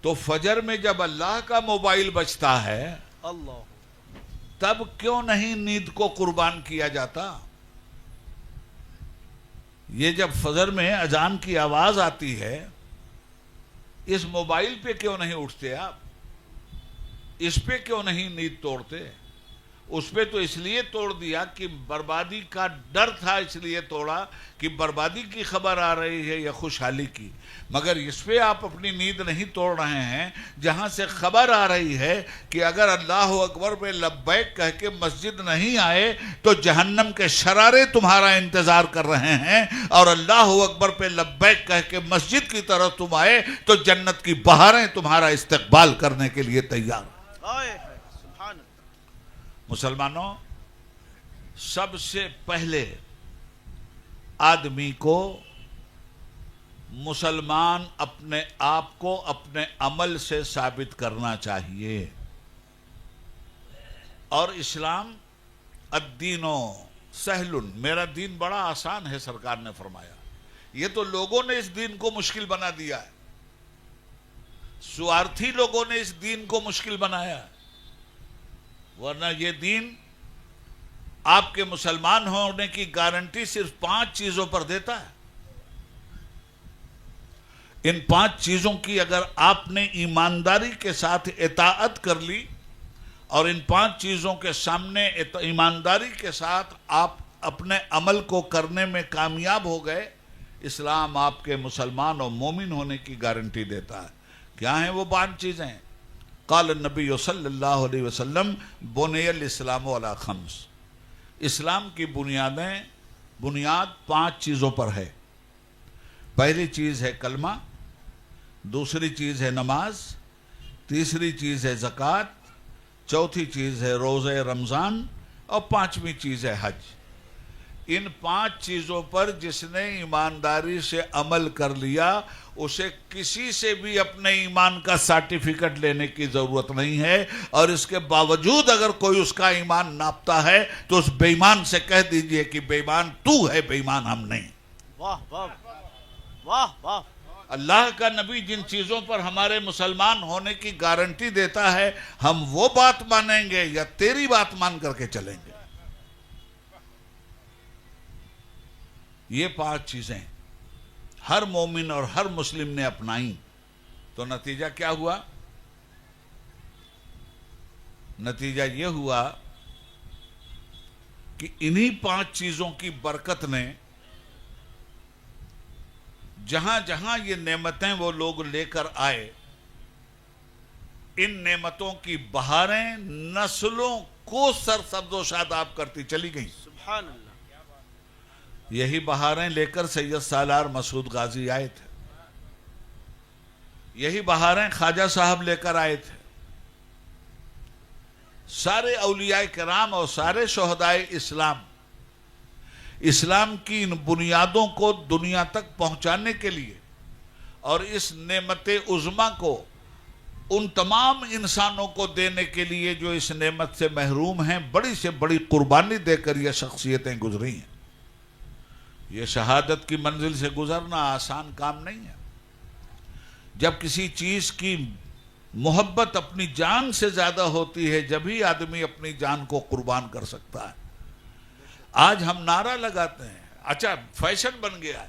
تو فجر میں جب اللہ کا موبائل بجتا ہے اللہ، تب کیوں نہیں نیند کو قربان کیا جاتا؟ یہ جب فجر میں اذان کی آواز آتی ہے، اس موبائل پہ کیوں نہیں اٹھتے آپ؟ اس پہ کیوں نہیں نیند توڑتے؟ اس پہ تو اس لیے توڑ دیا کہ بربادی کا ڈر تھا، اس لیے توڑا کہ بربادی کی خبر آ رہی ہے یا خوشحالی کی، مگر اس پہ آپ اپنی نیند نہیں توڑ رہے ہیں جہاں سے خبر آ رہی ہے کہ اگر اللہ اکبر پہ لبیک کہہ کے مسجد نہیں آئے تو جہنم کے شرارے تمہارا انتظار کر رہے ہیں، اور اللہ اکبر پہ لبیک کہہ کے مسجد کی طرف تم آئے تو جنت کی بہاریں تمہارا استقبال کرنے کے لیے تیار ہیں۔ مسلمانوں، سب سے پہلے آدمی کو مسلمان اپنے آپ کو اپنے عمل سے ثابت کرنا چاہیے، اور اسلام الدین سہل، میرا دین بڑا آسان ہے، سرکار نے فرمایا۔ یہ تو لوگوں نے اس دین کو مشکل بنا دیا ہے، سوارتھی لوگوں نے اس دین کو مشکل بنایا ہے، ورنہ یہ دین آپ کے مسلمان ہونے کی گارنٹی صرف 5 چیزوں پر دیتا ہے۔ ان 5 چیزوں کی اگر آپ نے ایمانداری کے ساتھ اطاعت کر لی اور ان 5 چیزوں کے سامنے ایمانداری کے ساتھ آپ اپنے عمل کو کرنے میں کامیاب ہو گئے، اسلام آپ کے مسلمان اور مومن ہونے کی گارنٹی دیتا ہے۔ کیا ہیں وہ 5 چیزیں؟ قال النبی صلی اللہ علیہ وسلم بنی الاسلام علی 5، اسلام کی بنیاد 5 چیزوں پر ہے۔ پہلی چیز ہے کلمہ، دوسری چیز ہے نماز، تیسری چیز ہے زکوٰۃ، چوتھی چیز ہے روزہ رمضان، اور 5ویں چیز ہے حج۔ ان 5 چیزوں پر جس نے ایمانداری سے عمل کر لیا، اسے کسی سے بھی اپنے ایمان کا سرٹیفکیٹ لینے کی ضرورت نہیں ہے، اور اس کے باوجود اگر کوئی اس کا ایمان ناپتا ہے تو اس بے ایمان سے کہہ دیجئے کہ بے ایمان تو ہے، بے ایمان ہم نہیں۔ واہ واہ واہ واہ۔ اللہ کا نبی جن چیزوں پر ہمارے مسلمان ہونے کی گارنٹی دیتا ہے، ہم وہ بات مانیں گے یا تیری بات مان کر کے چلیں گے؟ یہ 5 چیزیں ہر مومن اور ہر مسلم نے اپنائیں، تو نتیجہ کیا ہوا؟ نتیجہ یہ ہوا کہ انہی 5 چیزوں کی برکت نے جہاں جہاں یہ نعمتیں وہ لوگ لے کر آئے، ان نعمتوں کی بہاریں نسلوں کو سرسبز و شاداب کرتی چلی گئیں۔ سبحان اللہ۔ یہی بہاریں لے کر سید سالار مسعود غازی آئے تھے، یہی بہاریں خواجہ صاحب لے کر آئے تھے، سارے اولیاء کرام اور سارے شہدائے اسلام کی ان بنیادوں کو دنیا تک پہنچانے کے لیے، اور اس نعمت عظمیٰ کو ان تمام انسانوں کو دینے کے لیے جو اس نعمت سے محروم ہیں، بڑی سے بڑی قربانی دے کر یہ شخصیتیں گزری ہیں۔ یہ شہادت کی منزل سے گزرنا آسان کام نہیں ہے۔ جب کسی چیز کی محبت اپنی جان سے زیادہ ہوتی ہے، جبھی آدمی اپنی جان کو قربان کر سکتا ہے۔ آج ہم نعرہ لگاتے ہیں، اچھا فیشن بن گیا ہے،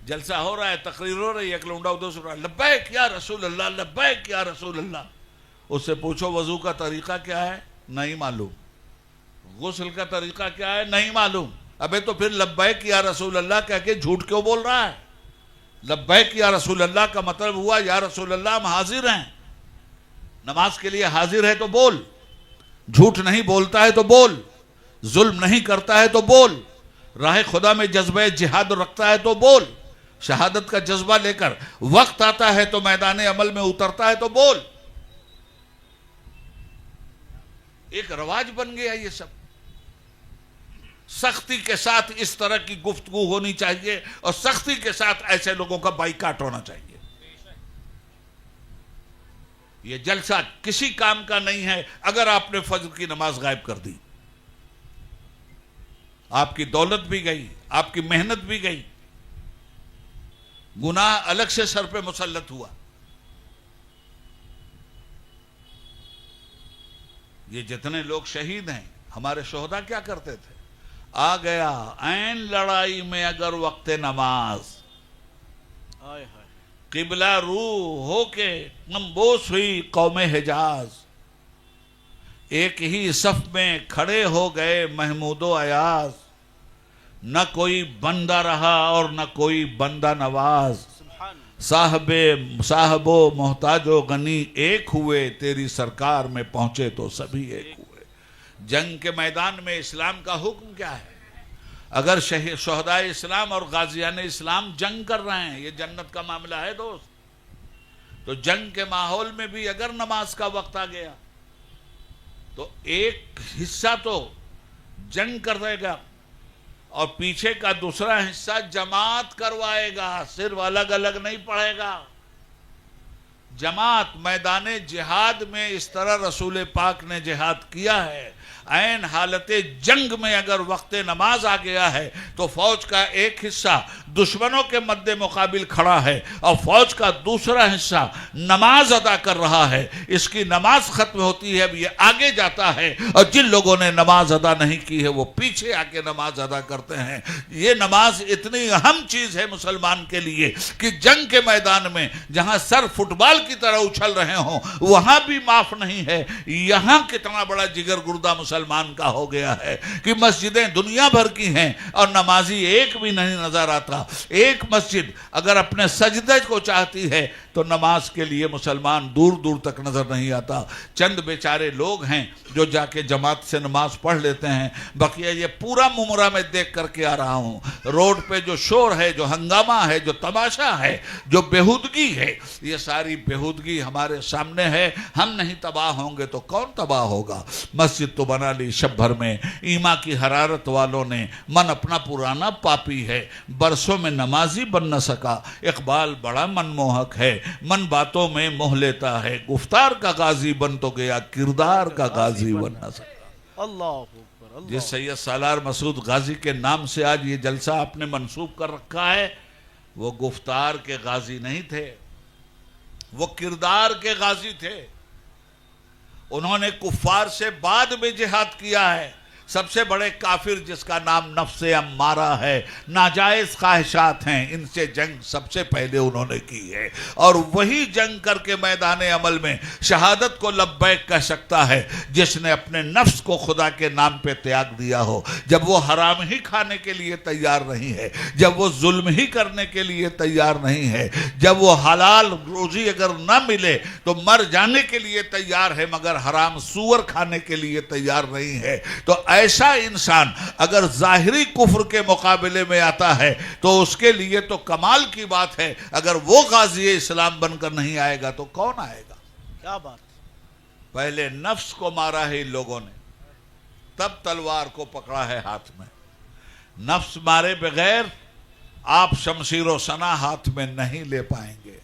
جلسہ ہو رہا ہے، تقریر ہو رہی ہے، ایک لونڈا ادھر سے رہا ہے، لبیک یا رسول اللہ، لبیک یا رسول اللہ۔ اس سے پوچھو وضو کا طریقہ کیا ہے؟ نہیں معلوم۔ غسل کا طریقہ کیا ہے؟ نہیں معلوم۔ ابے تو پھر لبیک یا رسول اللہ کہہ کے جھوٹ کیوں بول رہا ہے؟ لبیک یا رسول اللہ کا مطلب ہوا یا رسول اللہ ہم حاضر ہیں، نماز کے لیے حاضر ہے تو بول، جھوٹ نہیں بولتا ہے تو بول، ظلم نہیں کرتا ہے تو بول، راہ خدا میں جذبہ جہاد رکھتا ہے تو بول، شہادت کا جذبہ لے کر وقت آتا ہے تو میدان عمل میں اترتا ہے تو بول۔ ایک رواج بن گیا یہ سب۔ سختی کے ساتھ اس طرح کی گفتگو ہونی چاہیے، اور سختی کے ساتھ ایسے لوگوں کا بائیکاٹ ہونا چاہیے۔ یہ جلسہ کسی کام کا نہیں ہے اگر آپ نے فجر کی نماز غائب کر دی، آپ کی دولت بھی گئی، آپ کی محنت بھی گئی، گناہ الگ سے سر پہ مسلط ہوا۔ یہ جتنے لوگ شہید ہیں، ہمارے شہداء کیا کرتے تھے؟ آ گیا عین لڑائی میں اگر وقت نماز، قبلہ رو ہو کے نمبوس ہوئی قوم حجاز، ایک ہی صف میں کھڑے ہو گئے محمود و ایاز، نہ کوئی بندہ رہا اور نہ کوئی بندہ نواز، صاحب و محتاج و غنی ایک ہوئے، تیری سرکار میں پہنچے تو سبھی ایک ہوئے۔ جنگ کے میدان میں اسلام کا حکم کیا ہے؟ اگر شہداء اسلام اور غازیان اسلام جنگ کر رہے ہیں، یہ جنت کا معاملہ ہے دوست، تو جنگ کے ماحول میں بھی اگر نماز کا وقت آ گیا تو ایک حصہ تو جنگ کر دے گا اور پیچھے کا دوسرا حصہ جماعت کروائے گا، صرف الگ الگ نہیں پڑھے گا۔ جماعت میدان جہاد میں اس طرح رسول پاک نے جہاد کیا ہے۔ عین حالت جنگ میں اگر وقت نماز آ گیا ہے تو فوج کا ایک حصہ دشمنوں کے مد مقابل کھڑا ہے اور فوج کا دوسرا حصہ نماز ادا کر رہا ہے۔ اس کی نماز ختم ہوتی ہے، اب یہ آگے جاتا ہے، اور جن لوگوں نے نماز ادا نہیں کی ہے وہ پیچھے آ کے نماز ادا کرتے ہیں۔ یہ نماز اتنی اہم چیز ہے مسلمان کے لیے کہ جنگ کے میدان میں جہاں سر فٹ بال کی طرح اچھل رہے ہوں وہاں بھی معاف نہیں ہے۔ یہاں کتنا بڑا جگر گردہ مسلمان کا ہو گیا ہے کہ مسجدیں دنیا بھر کی ہیں اور نمازی ایک بھی نہیں نظر آتا۔ ایک مسجد اگر اپنے سجدے کو چاہتی ہے تو نماز کے لیے مسلمان دور دور تک نظر نہیں آتا۔ چند بیچارے لوگ ہیں جو جا کے جماعت سے نماز پڑھ لیتے ہیں، بقیہ یہ پورا ممرہ میں دیکھ کر کے آ رہا ہوں، روڈ پہ جو شور ہے، جو ہنگامہ ہے، جو تماشا ہے، جو بےہودگی ہے، یہ ساری بےہودگی ہمارے سامنے ہے۔ ہم نہیں تباہ ہوں گے تو کون تباہ ہوگا؟ مسجد تو بنا لی شب بھر میں، ایما کی حرارت والوں نے، من اپنا پرانا پاپی ہے، برسوں میں نمازی بن نہ سکا، اقبال بڑا من موہک ہے، من باتوں میں موہ لیتا ہے، گفتار کا غازی بن تو گیا، کردار کا غازی بن نہ سکا۔ اللہ اکبر، اللہ جس سید سالار مسعود غازی کے نام سے آج یہ جلسہ آپ نے منسوب کر رکھا ہے، وہ گفتار کے غازی نہیں تھے، وہ کردار کے غازی تھے۔ انہوں نے کفار سے بعد میں جہاد کیا ہے۔ سب سے بڑے کافر جس کا نام نفس امارہ ہے، ناجائز خواہشات ہیں، ان سے جنگ سب سے پہلے انہوں نے کی ہے، اور وہی جنگ کر کے میدان عمل میں شہادت کو لبیک کہہ سکتا ہے جس نے اپنے نفس کو خدا کے نام پہ تیاگ دیا ہو۔ جب وہ حرام ہی کھانے کے لیے تیار نہیں ہے، جب وہ ظلم ہی کرنے کے لیے تیار نہیں ہے، جب وہ حلال روزی اگر نہ ملے تو مر جانے کے لیے تیار ہے مگر حرام سور کھانے کے لیے تیار نہیں ہے، تو ایسا انسان اگر ظاہری کفر کے مقابلے میں آتا ہے تو اس کے لیے تو کمال کی بات ہے۔ اگر وہ غازی اسلام بن کر نہیں آئے گا تو کون آئے گا؟ کیا بات! پہلے نفس کو مارا ہے ان لوگوں نے، تب تلوار کو پکڑا ہے ہاتھ میں۔ نفس مارے بغیر آپ شمشیر و سنا ہاتھ میں نہیں لے پائیں گے۔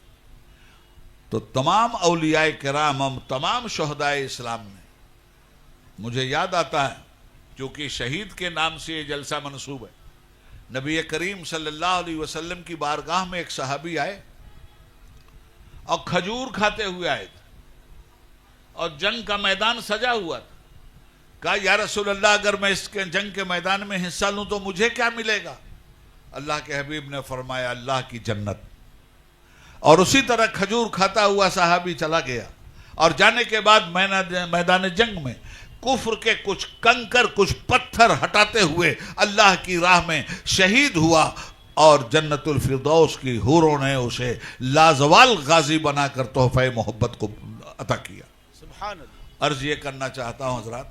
تو تمام اولیاء کرام، تمام شہداء اسلام نے، مجھے یاد آتا ہے کیونکہ شہید کے نام سے یہ جلسہ منسوب ہے، نبی کریم صلی اللہ علیہ وسلم کی بارگاہ میں ایک صحابی آئے اور کھجور کھاتے ہوئے آئے تھے اور جنگ کا میدان سجا ہوا تھا۔ کہا یا رسول اللہ اگر میں اس کے جنگ کے میدان میں حصہ لوں تو مجھے کیا ملے گا؟ اللہ کے حبیب نے فرمایا اللہ کی جنت۔ اور اسی طرح کھجور کھاتا ہوا صحابی چلا گیا اور جانے کے بعد میدان جنگ میں کفر کے کچھ کنکر، کچھ پتھر ہٹاتے ہوئے اللہ کی راہ میں شہید ہوا، اور جنت الفردوس کی حوروں نے اسے لازوال غازی بنا کر تحفہ محبت کو عطا کیا۔ سبحان اللہ۔ عرض یہ کرنا چاہتا ہوں حضرات،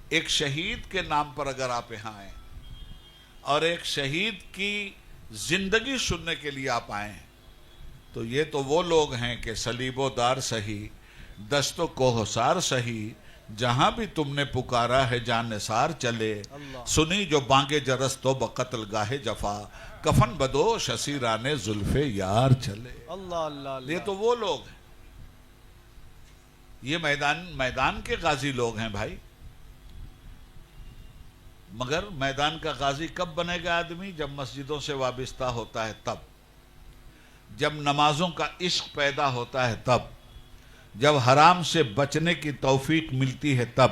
ایک شہید کے نام پر اگر آپ یہاں آئیں اور ایک شہید کی زندگی سننے کے لیے آپ آئیں تو یہ تو وہ لوگ ہیں کہ صلیب و دار سہی، دست و کوہسار سہی، جہاں بھی تم نے پکارا ہے جان نثار چلے، سنی جو بانگے جرس تو بقتل گاہ جفا، کفن بدوش اسیران زلف یار چلے۔ اللہ اللہ، یہ تو وہ لوگ ہیں، یہ میدان کے غازی لوگ ہیں بھائی۔ مگر میدان کا غازی کب بنے گا آدمی؟ جب مسجدوں سے وابستہ ہوتا ہے تب، جب نمازوں کا عشق پیدا ہوتا ہے تب، جب حرام سے بچنے کی توفیق ملتی ہے تب،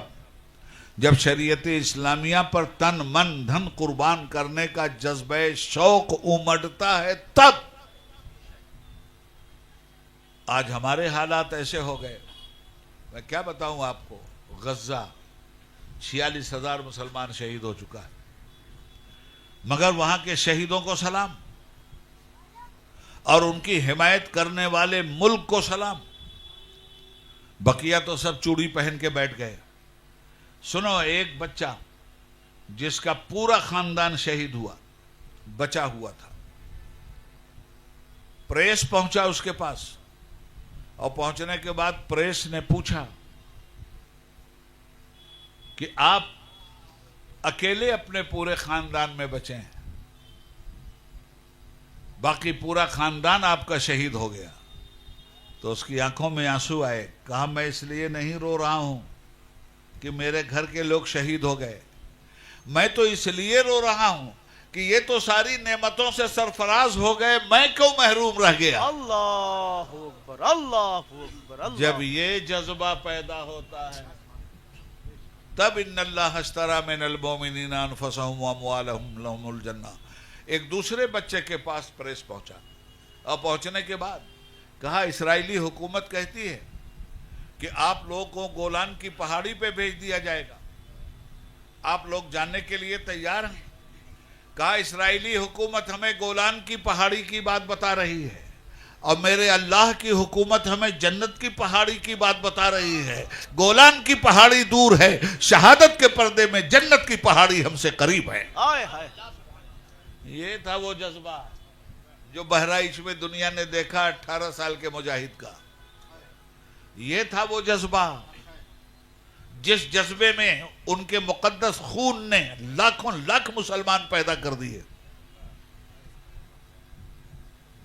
جب شریعت اسلامیہ پر تن من دھن قربان کرنے کا جذبہ شوق امڑتا ہے تب. آج ہمارے حالات ایسے ہو گئے. میں کیا بتاؤں آپ کو. غزہ 46,000 مسلمان شہید ہو چکا ہے، مگر وہاں کے شہیدوں کو سلام اور ان کی حمایت کرنے والے ملک کو سلام. بقیہ تو سب چوڑی پہن کے بیٹھ گئے. سنو، ایک بچہ جس کا پورا خاندان شہید ہوا بچا ہوا تھا، پریس پہنچا اس کے پاس، اور پہنچنے کے بعد پریس نے پوچھا کہ آپ اکیلے اپنے پورے خاندان میں بچے ہیں، باقی پورا خاندان آپ کا شہید ہو گیا. تو اس کی آنکھوں میں آنسو آئے. کہا میں اس لیے نہیں رو رہا ہوں کہ میرے گھر کے لوگ شہید ہو گئے، میں تو اس لیے رو رہا ہوں کہ یہ تو ساری نعمتوں سے سرفراز ہو گئے، میں کیوں محروم رہ گیا. اللہ اکبر، اللہ اکبر، اللہ. جب یہ جذبہ پیدا ہوتا ہے تب ان اللہ اشتری من المؤمنین انفسهم واموالهم لهم الجنہ. ایک دوسرے بچے کے پاس پریس پہنچا، اور پہنچنے کے بعد کہا اسرائیلی حکومت کہتی ہے کہ آپ لوگوں کو گولان کی پہاڑی پہ بھیج دیا جائے گا، آپ لوگ جاننے کے لیے تیار ہیں؟ کہا اسرائیلی حکومت ہمیں گولان کی پہاڑی کی بات بتا رہی ہے، اور میرے اللہ کی حکومت ہمیں جنت کی پہاڑی کی بات بتا رہی ہے. گولان کی پہاڑی دور ہے، شہادت کے پردے میں جنت کی پہاڑی ہم سے قریب ہے. آئے ہائے. یہ تھا وہ جذبہ جو بہرائچ میں دنیا نے دیکھا 18 سال کے مجاہد کا. یہ تھا وہ جذبہ جس جذبے میں ان کے مقدس خون نے لاکھوں لاکھ مسلمان پیدا کر دیے.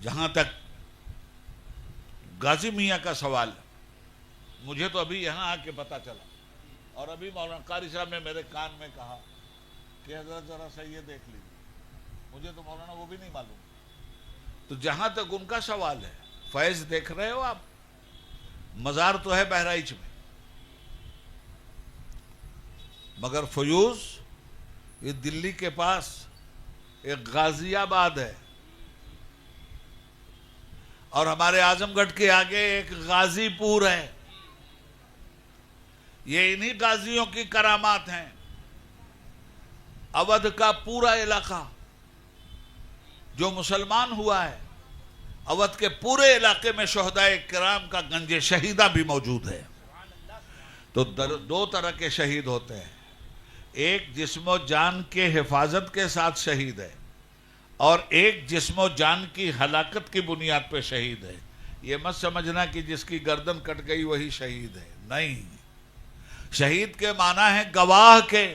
جہاں تک غازی میاں کا سوال، مجھے تو ابھی یہاں آ کے پتا چلا، اور ابھی مولانا قاری صاحب نے میرے کان میں کہا کہ حضرت ذرا سا یہ دیکھ لیجیے. مجھے تو مولانا وہ بھی نہیں معلوم. تو جہاں تک ان کا سوال ہے، فیض دیکھ رہے ہو آپ، مزار تو ہے بہرائچ میں، مگر فیوز یہ دلی کے پاس ایک غازی آباد ہے، اور ہمارے اعظم گڑھ کے آگے ایک غازی پور ہے. یہ انہی غازیوں کی کرامات ہیں. اودھ کا پورا علاقہ جو مسلمان ہوا ہے، اودھ کے پورے علاقے میں شہدائے کرام کا گنج شہیدہ بھی موجود ہے. تو دو طرح کے شہید ہوتے ہیں، ایک جسم و جان کے حفاظت کے ساتھ شہید ہے، اور ایک جسم و جان کی ہلاکت کی بنیاد پہ شہید ہے. یہ مت سمجھنا کہ جس کی گردن کٹ گئی وہی شہید ہے، نہیں. شہید کے معنی ہے گواہ کے.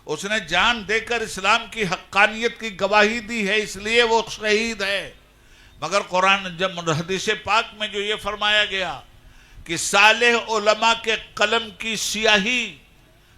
اس نے جان دے کر اسلام کی حقانیت کی گواہی دی ہے، اس لیے وہ شہید ہے. مگر قرآن جب حدیث پاک میں جو یہ فرمایا گیا کہ صالح علماء کے قلم کی سیاہی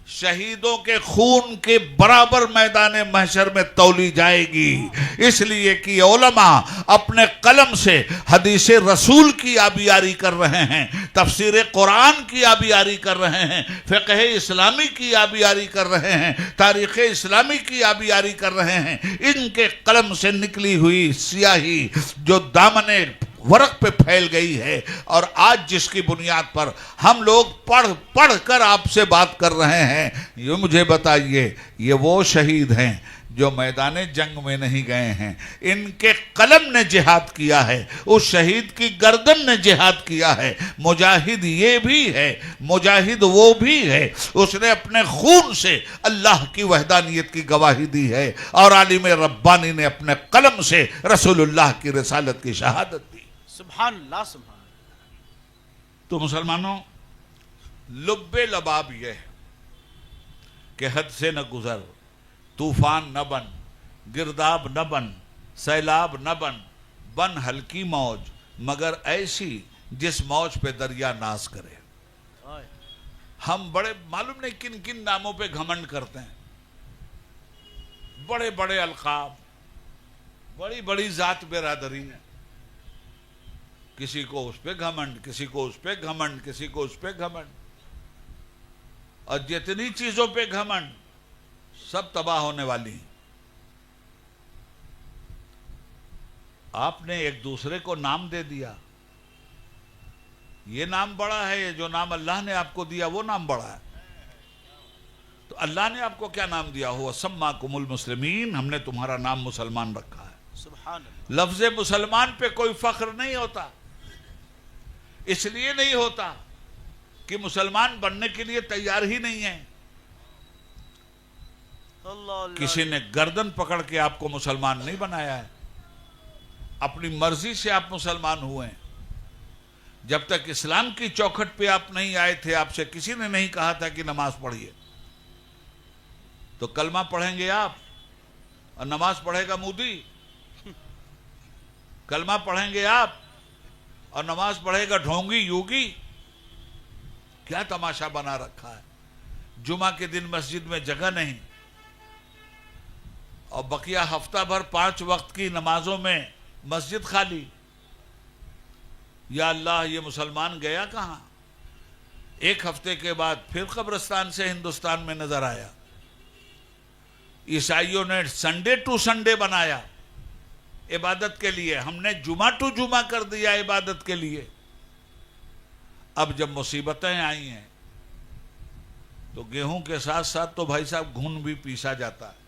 شہیدوں کے خون کے برابر میدان محشر میں تولی جائے گی، اس لیے کہ علماء اپنے قلم سے حدیث رسول کی آبیاری کر رہے ہیں، تفسیر قرآن کی آبیاری کر رہے ہیں، فقہ اسلامی کی آبیاری کر رہے ہیں، تاریخ اسلامی کی آبیاری کر رہے ہیں. ان کے قلم سے نکلی ہوئی سیاہی جو دامن ورق پہ پھیل گئی ہے، اور آج جس کی بنیاد پر ہم لوگ پڑھ کر آپ سے بات کر رہے ہیں، یہ مجھے بتائیے یہ وہ شہید ہیں جو میدان جنگ میں نہیں گئے ہیں. ان کے قلم نے جہاد کیا ہے، اس شہید کی گردن نے جہاد کیا ہے. مجاہد یہ بھی ہے، مجاہد وہ بھی ہے، اس نے اپنے خون سے اللہ کی وحدانیت کی گواہی دی ہے، اور عالم ربانی نے اپنے قلم سے رسول اللہ کی رسالت کی شہادت دی. سبحان اللہ، سبحان اللہ. تو مسلمانوں، لب لباب یہ ہے کہ حد سے نہ گزر، طوفان نہ بن، گرداب نہ بن، سیلاب نہ بن، بن ہلکی موج مگر ایسی جس موج پہ دریا ناز کرے. ہم بڑے معلوم نہیں کن کن ناموں پہ گھمنڈ کرتے ہیں، بڑے بڑے القاب، بڑی بڑی ذات برادری، کسی کو اس پہ گھمنڈ، کسی کو اس پہ گھمنڈ، کسی کو اس پہ گھمنڈ. اور جتنی چیزوں پہ گھمنڈ سب تباہ ہونے والی ہیں۔ آپ نے ایک دوسرے کو نام دے دیا، یہ نام بڑا ہے، جو نام اللہ نے آپ کو دیا وہ نام بڑا ہے۔ تو اللہ نے آپ کو کیا نام دیا؟ ہوا سماکم المسلمین، ہم نے تمہارا نام مسلمان رکھا ہے۔ سبحان اللہ۔ لفظ مسلمان پہ کوئی فخر نہیں ہوتا، اس لیے نہیں ہوتا کہ مسلمان بننے کے لیے تیار ہی نہیں ہے۔ کسی نے گردن پکڑ کے آپ کو مسلمان نہیں بنایا ہے، اپنی مرضی سے آپ مسلمان ہوئے ہیں۔ جب تک اسلام کی چوکھٹ پہ آپ نہیں آئے تھے، آپ سے کسی نے نہیں کہا تھا کہ نماز پڑھیے، تو کلمہ پڑھیں گے آپ اور نماز پڑھے گا مودی؟ کلمہ پڑھیں گے آپ اور نماز پڑھے گا ڈھونگی یوگی؟ کیا تماشا بنا رکھا ہے؟ جمعہ کے دن مسجد میں جگہ نہیں، اور بقیہ ہفتہ بھر 5 وقت کی نمازوں میں مسجد خالی۔ یا اللہ، یہ مسلمان گیا کہاں؟ ایک ہفتے کے بعد پھر قبرستان سے ہندوستان میں نظر آیا۔ عیسائیوں نے سنڈے ٹو سنڈے بنایا عبادت کے لیے، ہم نے جمعہ ٹو جمعہ کر دیا عبادت کے لیے۔ اب جب مصیبتیں آئی ہیں تو گیہوں کے ساتھ ساتھ تو بھائی صاحب گھن بھی پیسا جاتا ہے،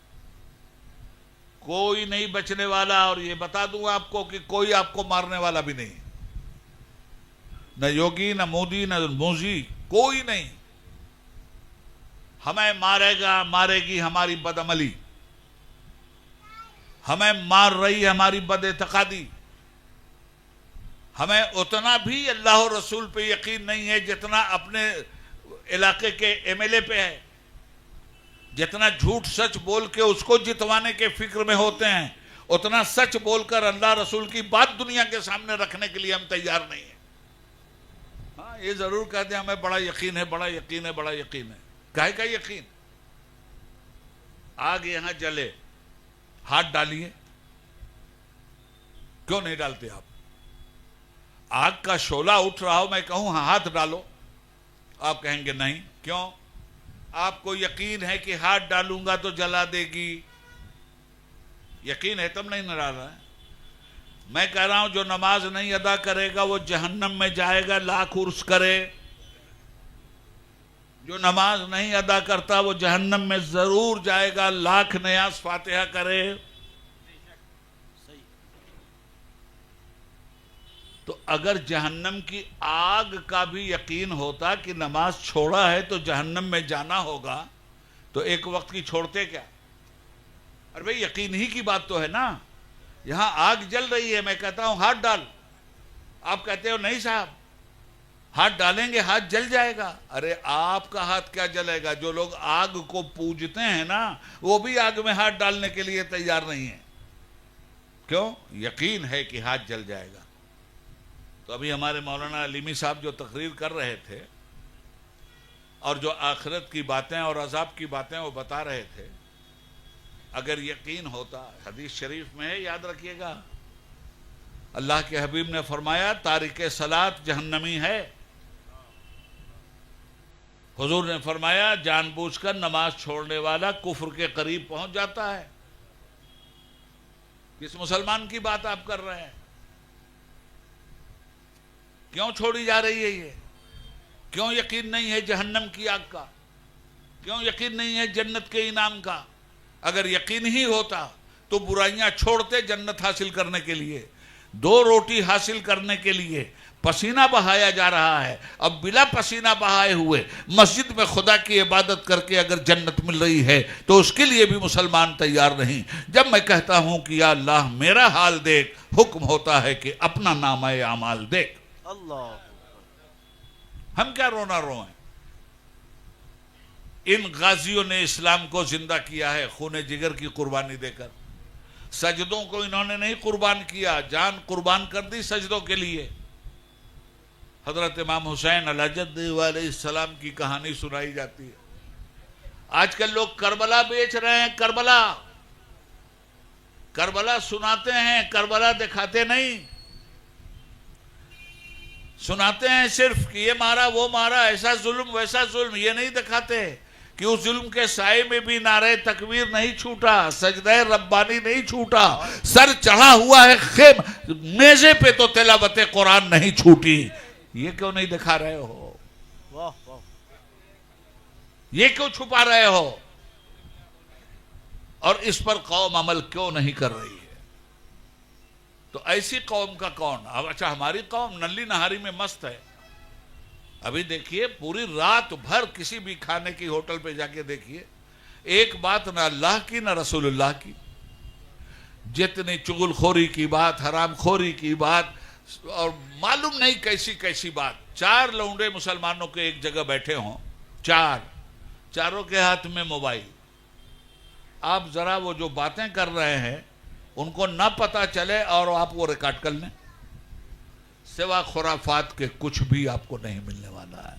کوئی نہیں بچنے والا۔ اور یہ بتا دوں آپ کو کہ کوئی آپ کو مارنے والا بھی نہیں، نہ یوگی، نہ مودی، نہ موزی، کوئی نہیں۔ ہمیں مارے گا، مارے گی ہماری بدعملی، ہمیں مار رہی ہے ہماری بد اعتقادی۔ ہمیں اتنا بھی اللہ و رسول پہ یقین نہیں ہے جتنا اپنے علاقے کے ایم ایل اے پہ ہے، جتنا جھوٹ سچ بول کے اس کو جتوانے کے فکر میں ہوتے ہیں، اتنا سچ بول کر اللہ رسول کی بات دنیا کے سامنے رکھنے کے لیے ہم تیار نہیں ہیں۔ ہاں، یہ ضرور کہتے ہیں ہمیں بڑا یقین ہے، بڑا یقین ہے، بڑا یقین ہے۔ کاہے کا یقین؟ آگ یہاں جلے، ہاتھ ڈالیے، کیوں نہیں ڈالتے آپ؟ آگ کا شعلہ اٹھ رہا ہو، میں کہوں ہاں ہاتھ ڈالو، آپ کہیں گے نہیں۔ کیوں؟ آپ کو یقین ہے کہ ہاتھ ڈالوں گا تو جلا دے گی، یقین ہے تب نہیں نہ ڈال رہا ہے۔ میں کہہ رہا ہوں جو نماز نہیں ادا کرے گا وہ جہنم میں جائے گا، لاکھ عرس کرے۔ جو نماز نہیں ادا کرتا وہ جہنم میں ضرور جائے گا، لاکھ نیاز فاتحہ کرے۔ تو اگر جہنم کی آگ کا بھی یقین ہوتا کہ نماز چھوڑا ہے تو جہنم میں جانا ہوگا، تو ایک وقت کی چھوڑتے کیا؟ ارے بھئی یقین ہی کی بات تو ہے نا۔ یہاں آگ جل رہی ہے، میں کہتا ہوں ہاتھ ڈال، آپ کہتے ہو نہیں صاحب ہاتھ ڈالیں گے ہاتھ جل جائے گا۔ ارے آپ کا ہاتھ کیا جلے گا؟ جو لوگ آگ کو پوجتے ہیں نا، وہ بھی آگ میں ہاتھ ڈالنے کے لیے تیار نہیں ہیں۔ کیوں؟ یقین ہے کہ ہاتھ جل جائے گا۔ تو ابھی ہمارے مولانا علیمی صاحب جو تقریر کر رہے تھے اور جو آخرت کی باتیں اور عذاب کی باتیں وہ بتا رہے تھے، اگر یقین ہوتا، حدیث شریف میں ہے، یاد رکھیے گا، اللہ کے حبیب نے فرمایا تارک صلاۃ جہنمی ہے۔ حضور نے فرمایا جان بوجھ کر نماز چھوڑنے والا کفر کے قریب پہنچ جاتا ہے۔ کس مسلمان کی بات آپ کر رہے ہیں؟ کیوں چھوڑی جا رہی ہے یہ؟ کیوں یقین نہیں ہے جہنم کی آگ کا؟ کیوں یقین نہیں ہے جنت کے انعام کا؟ اگر یقین ہی ہوتا تو برائیاں چھوڑتے جنت حاصل کرنے کے لیے، 2 روٹی حاصل کرنے کے لیے پسینہ بہایا جا رہا ہے، اب بلا پسینہ بہائے ہوئے مسجد میں خدا کی عبادت کر کے اگر جنت مل رہی ہے تو اس کے لیے بھی مسلمان تیار نہیں۔ جب میں کہتا ہوں کہ یا اللہ میرا حال دیکھ، حکم ہوتا ہے کہ اپنا نامہ اعمال دیکھ۔ اللہ، ہم کیا رونا روئیں؟ ان غازیوں نے اسلام کو زندہ کیا ہے خون جگر کی قربانی دے کر۔ سجدوں کو انہوں نے نہیں قربان کیا، جان قربان کر دی سجدوں کے لیے۔ حضرت امام حسین علیہ السلام کی کہانی سنائی جاتی ہے۔ آج کل لوگ کربلا بیچ رہے ہیں، کربلا سناتے ہیں، کربلا دکھاتے نہیں۔ سناتے ہیں صرف کہ یہ مارا وہ مارا، ایسا ظلم ویسا ظلم، یہ نہیں دکھاتے کہ اس ظلم کے سائے میں بھی نعرہ تکبیر نہیں چھوٹا، سجدہ ربانی نہیں چھوٹا، سر چڑھا ہوا ہے میزے پہ تو تلاوت قرآن نہیں چھوٹی. یہ کیوں نہیں دکھا رہے ہو؟ یہ کیوں چھپا رہے ہو؟ اور اس پر قوم عمل کیوں نہیں کر رہی ہے؟ تو ایسی قوم کا کون؟ اچھا ہماری قوم نلی نہاری میں مست ہے. ابھی دیکھیے پوری رات بھر کسی بھی کھانے کی ہوٹل پہ جا کے دیکھیے، ایک بات نہ اللہ کی نہ رسول اللہ کی. جتنی چغل خوری کی بات، حرام خوری کی بات، اور معلوم نہیں کیسی کیسی بات. 4 لونڈے مسلمانوں کے ایک جگہ بیٹھے ہوں، چاروں کے ہاتھ میں موبائل. آپ ذرا وہ جو باتیں کر رہے ہیں ان کو نہ پتہ چلے اور آپ وہ ریکارڈ کر لیں، سوا خرافات کے کچھ بھی آپ کو نہیں ملنے والا ہے.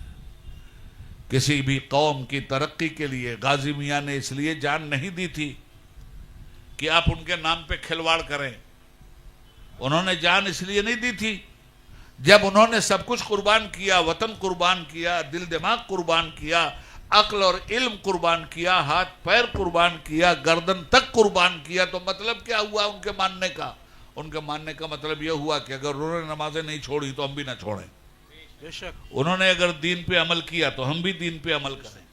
کسی بھی قوم کی ترقی کے لیے غازی میاں نے اس لیے جان نہیں دی تھی کہ آپ ان کے نام پہ کھلواڑ کریں. انہوں نے جان اس لیے نہیں دی تھی جب انہوں نے سب کچھ قربان کیا، وطن قربان کیا، دل دماغ قربان کیا، عقل اور علم قربان کیا، ہاتھ پیر قربان کیا، گردن تک قربان کیا. تو مطلب کیا ہوا ان کے ماننے کا؟ ان کے ماننے کا مطلب یہ ہوا کہ اگر انہوں نے نمازیں نہیں چھوڑی تو ہم بھی نہ چھوڑیں. انہوں نے اگر دین پہ عمل کیا تو ہم بھی دین پہ عمل کریں.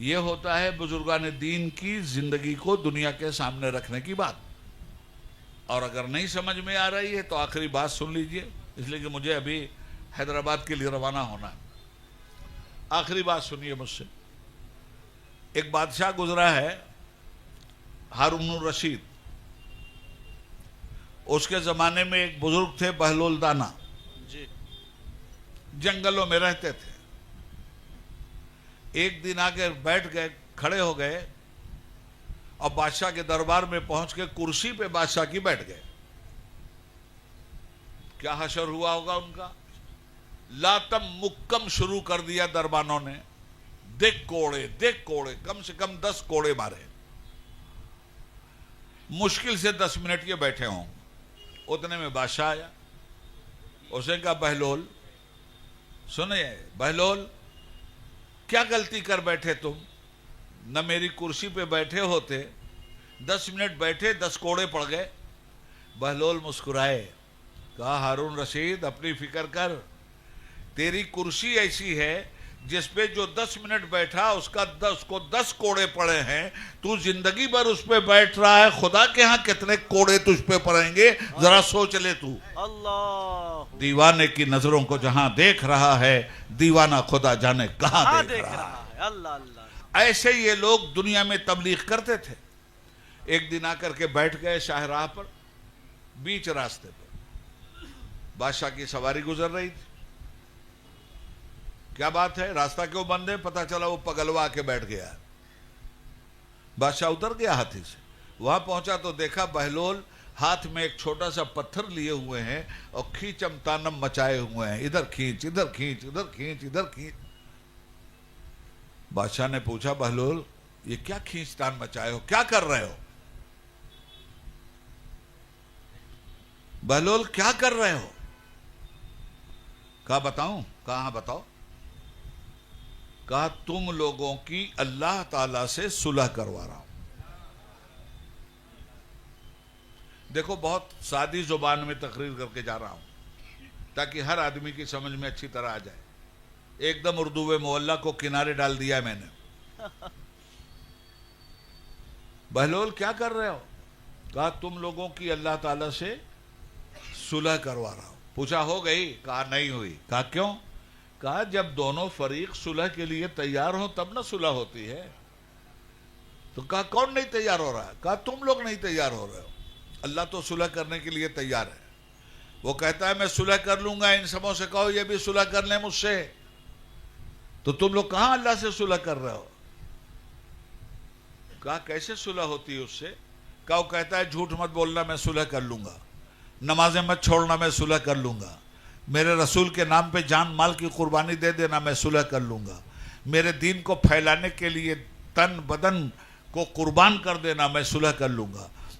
یہ ہوتا ہے بزرگان دین کی زندگی کو دنیا کے سامنے رکھنے کی بات. اور اگر نہیں سمجھ میں آ رہی ہے تو آخری بات سن لیجئے، اس لیے کہ مجھے ابھی حیدرآباد کے لیے روانہ ہونا ہے. آخری بات سنیے مجھ سے. ایک بادشاہ گزرا ہے ہارون الرشید. اس کے زمانے میں ایک بزرگ تھے بہلول دانا، جنگلوں میں رہتے تھے. ایک دن آگے بیٹھ گئے، کھڑے ہو گئے اور بادشاہ کے دربار میں پہنچ کے کرسی پہ بادشاہ کی بیٹھ گئے. کیا حشر ہوا ہوگا ان کا؟ لاتم مکم شروع کر دیا دربانوں نے. دیکھ کوڑے کم سے کم 10 کوڑے مارے. مشکل سے 10 منٹ یہ بیٹھے ہوں. اتنے میں بادشاہ آیا. اس نے کہا بہلول سنیں، بہلول کیا غلطی کر بیٹھے تم؟ نہ میری کرسی پہ بیٹھے ہوتے، 10 منٹ بیٹھے 10 کوڑے پڑ گئے. بہلول مسکرائے، کہا ہارون رشید اپنی فکر کر. تیری کرسی ایسی ہے جس پہ جو 10 منٹ بیٹھا اس کو 10 کوڑے پڑے ہیں. تو زندگی بھر اس پہ بیٹھ رہا ہے، خدا کے ہاں کتنے کوڑے تجھ پہ پڑیں گے ذرا سوچ لے تو. اللہ دیوانے کی نظروں کو جہاں دیکھ رہا ہے، دیوانہ خدا جانے کہاں دیکھ رہا ہے. اللہ اللہ. ایسے یہ لوگ دنیا میں تبلیغ کرتے تھے. ایک دن آ کر کے بیٹھ گئے شاہراہ پر، بیچ راستے پر. بادشاہ کی سواری گزر رہی تھی. کیا بات ہے، راستہ کیوں بند ہے؟ پتہ چلا وہ پگلوا آ کے بیٹھ گیا. بادشاہ اتر گیا ہاتھی سے. وہاں پہنچا تو دیکھا بہلول ہاتھ میں ایک چھوٹا سا پتھر لیے ہوئے ہیں اور کھینچم تانم مچائے ہوئے ہیں. ادھر کھینچ ادھر کھینچ ادھر کھینچ ادھر کھینچ. بادشاہ نے پوچھا بہلول یہ کیا کھینچ تان مچائے ہو، کیا کر رہے ہو؟ بہلول کیا کر رہے ہو؟ کہا بتاؤں؟ کہا ہاں بتاؤ. کہا تم لوگوں کی اللہ تعالیٰ سے صلح کروا رہا ہوں. دیکھو بہت سادی زبان میں تقریر کر کے جا رہا ہوں تاکہ ہر آدمی کی سمجھ میں اچھی طرح آ جائے. ایک دم اردو معلّہ کو کنارے ڈال دیا میں نے. بہلول کیا کر رہے ہو؟ کہا تم لوگوں کی اللہ تعالیٰ سے صلح کروا رہا ہوں. پوچھا ہو گئی؟ کہا نہیں ہوئی. کہا کیوں؟ کہا جب دونوں فریق صلح کے لیے تیار ہوں تب نہ صلح ہوتی ہے. تو کہا کون نہیں تیار ہو رہا ہے؟ کہا تم لوگ نہیں تیار ہو رہے ہو. اللہ تو صلح کرنے کے لیے تیار ہے. وہ کہتا ہے میں صلح کر لوں گا. ان سبوں سے کہو یہ بھی صلح کر لیں مجھ سے. تو تم لوگ کہاں اللہ سے صلح کر رہے ہو؟ کہا کیسے صلح ہوتی ہے اس سے؟ کہا وہ کہتا ہے جھوٹ مت بولنا میں صلح کر لوں گا، نمازیں مت چھوڑنا میں صلح کر لوں گا، میرے رسول کے نام پہ جان مال کی قربانی دے دینا میں صلح کر لوں گا، میرے دین کو پھیلانے کے لیے تن بدن کو قربان کر دینا میں صلح کر لوں گا،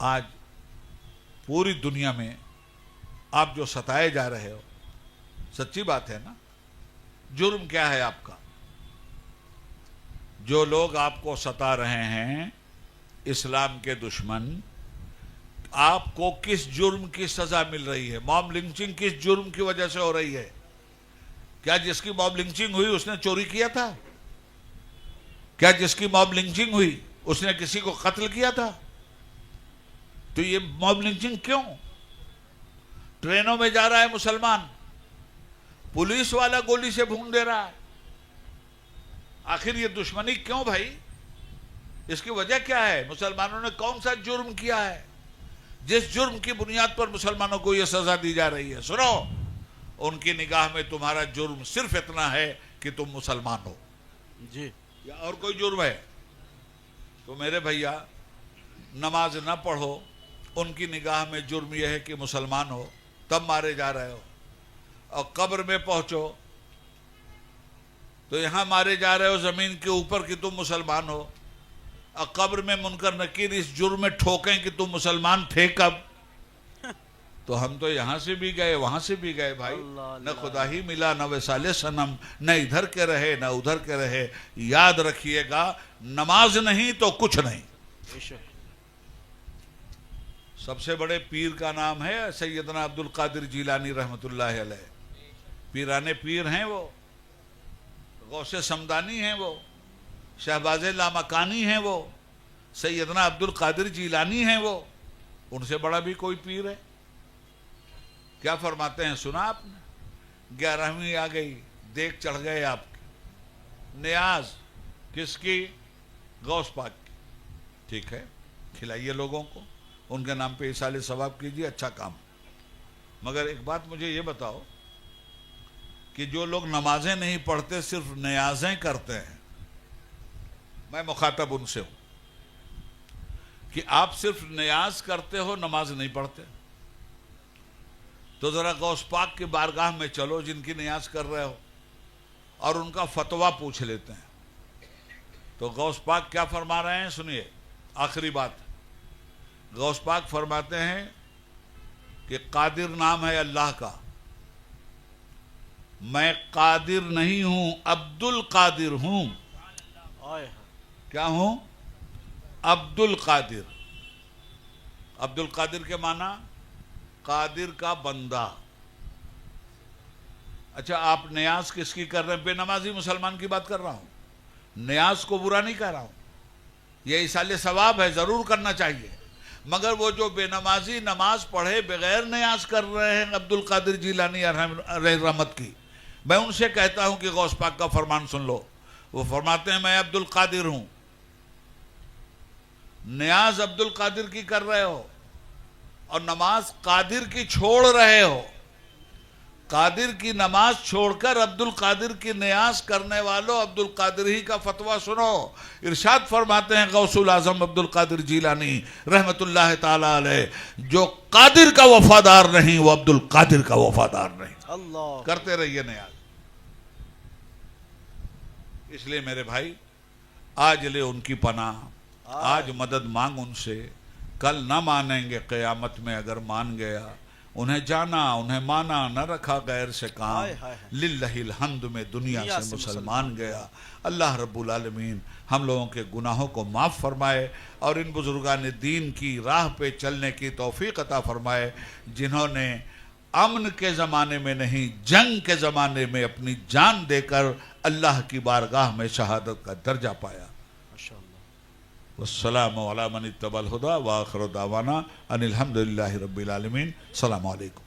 آج پوری دنیا میں آپ جو ستائے جا رہے ہو، سچی بات ہے نا؟ جرم کیا ہے آپ کا؟ جو لوگ آپ کو ستا رہے ہیں اسلام کے دشمن، آپ کو کس جرم کی سزا مل رہی ہے؟ موب لنچنگ کس جرم کی وجہ سے ہو رہی ہے؟ کیا جس کی موب لنچنگ ہوئی اس نے چوری کیا تھا؟ کیا جس کی موب لنچنگ ہوئی اس نے کسی کو قتل کیا تھا؟ تو یہ موب لنچنگ کیوں؟ ٹرینوں میں جا رہا ہے مسلمان، پولیس والا گولی سے بھون دے رہا ہے، آخر یہ دشمنی کیوں بھائی؟ اس کی وجہ کیا ہے؟ مسلمانوں نے کون سا جرم کیا ہے جس جرم کی بنیاد پر مسلمانوں کو یہ سزا دی جا رہی ہے؟ سنو، ان کی نگاہ میں تمہارا جرم صرف اتنا ہے کہ تم مسلمان ہو، جی، یا اور کوئی جرم ہے؟ تو میرے بھیا، نماز نہ پڑھو، ان کی نگاہ میں جرم یہ ہے کہ مسلمان ہو، تب مارے جا رہے ہو، اور قبر میں پہنچو تو یہاں مارے جا رہے ہو زمین کے اوپر کہ تم مسلمان ہو، اور قبر میں منکر نکیر اس جرم میں ٹھوکیں کہ تم مسلمان تھے کب؟ تو ہم تو یہاں سے بھی گئے وہاں سے بھی گئے بھائی، نہ خدا ہی ملا نہ وصال صنم، نہ ادھر کے رہے نہ ادھر کے رہے۔ یاد رکھیے گا، نماز نہیں تو کچھ نہیں۔ سب سے بڑے پیر کا نام ہے سیدنا عبد القادر جیلانی رحمت اللہ علیہ، پیرانے پیر ہیں وہ، غوث سمدانی ہیں وہ، شہباز لامکانی ہیں وہ، سیدنا عبد القادر جیلانی ہیں وہ، ان سے بڑا بھی کوئی پیر ہے؟ کیا فرماتے ہیں سنا آپ نے؟ 11ویں آ گئی، دیکھ چڑھ گئے آپ کی، نیاز کس کی؟ غوث پاک کی۔ ٹھیک ہے، کھلائیے لوگوں کو، ان کے نام پہ ایصال ثواب کیجیے، اچھا کام۔ مگر ایک بات مجھے یہ بتاؤ کہ جو لوگ نمازیں نہیں پڑھتے صرف نیازیں کرتے ہیں، میں مخاطب ان سے ہوں کہ آپ صرف نیاز کرتے ہو، نماز نہیں پڑھتے، تو ذرا غوث پاک کی بارگاہ میں چلو جن کی نیاز کر رہے ہو، اور ان کا فتویٰ پوچھ لیتے ہیں۔ تو غوث پاک کیا فرما رہے ہیں سنیے، آخری بات۔ غوث پاک فرماتے ہیں کہ قادر نام ہے اللہ کا، میں قادر نہیں ہوں، عبد القادر ہوں۔ کیا ہوں؟ عبد القادر۔ عبد القادر کے معنی قادر کا بندہ۔ اچھا، آپ نیاز کس کی کر رہے ہیں؟ بے نمازی مسلمان کی بات کر رہا ہوں، نیاز کو برا نہیں کہہ رہا ہوں، یہ ایصال ثواب ہے، ضرور کرنا چاہیے، مگر وہ جو بے نمازی نماز پڑھے بغیر نیاز کر رہے ہیں عبد القادر جیلانی علیہ رحمت کی، میں ان سے کہتا ہوں کہ غوث پاک کا فرمان سن لو۔ وہ فرماتے ہیں میں عبد القادر ہوں، نیاز عبد القادر کی کر رہے ہو اور نماز قادر کی چھوڑ رہے ہو، قادر کی نماز چھوڑ کر عبد القادر کی نیاز کرنے والوں عبد القادر ہی کا فتویٰ سنو۔ ارشاد فرماتے ہیں غوث الاعظم عبد القادر جیلانی رحمت اللہ تعالی علیہ، جو قادر کا وفادار نہیں وہ عبد القادر کا وفادار نہیں۔ اللہ کرتے رہیے نیاز۔ اس لیے میرے بھائی، آج لے ان کی پناہ، آج مدد مانگ ان سے، کل نہ مانیں گے قیامت میں اگر مان گیا۔ انہیں جانا، انہیں مانا، نہ رکھا غیر سے کام، للہ الحمد میں دنیا سے مسلمان گیا۔ اللہ رب العالمین ہم لوگوں کے گناہوں کو معاف فرمائے اور ان بزرگان دین کی راہ پہ چلنے کی توفیق عطا فرمائے جنہوں نے امن کے زمانے میں نہیں، جنگ کے زمانے میں اپنی جان دے کر اللہ کی بارگاہ میں شہادت کا درجہ پایا۔ والسلام علی من اتبع الہدی وآخر دعوانا ان الحمدللہ رب العالمین۔ السلام علیکم۔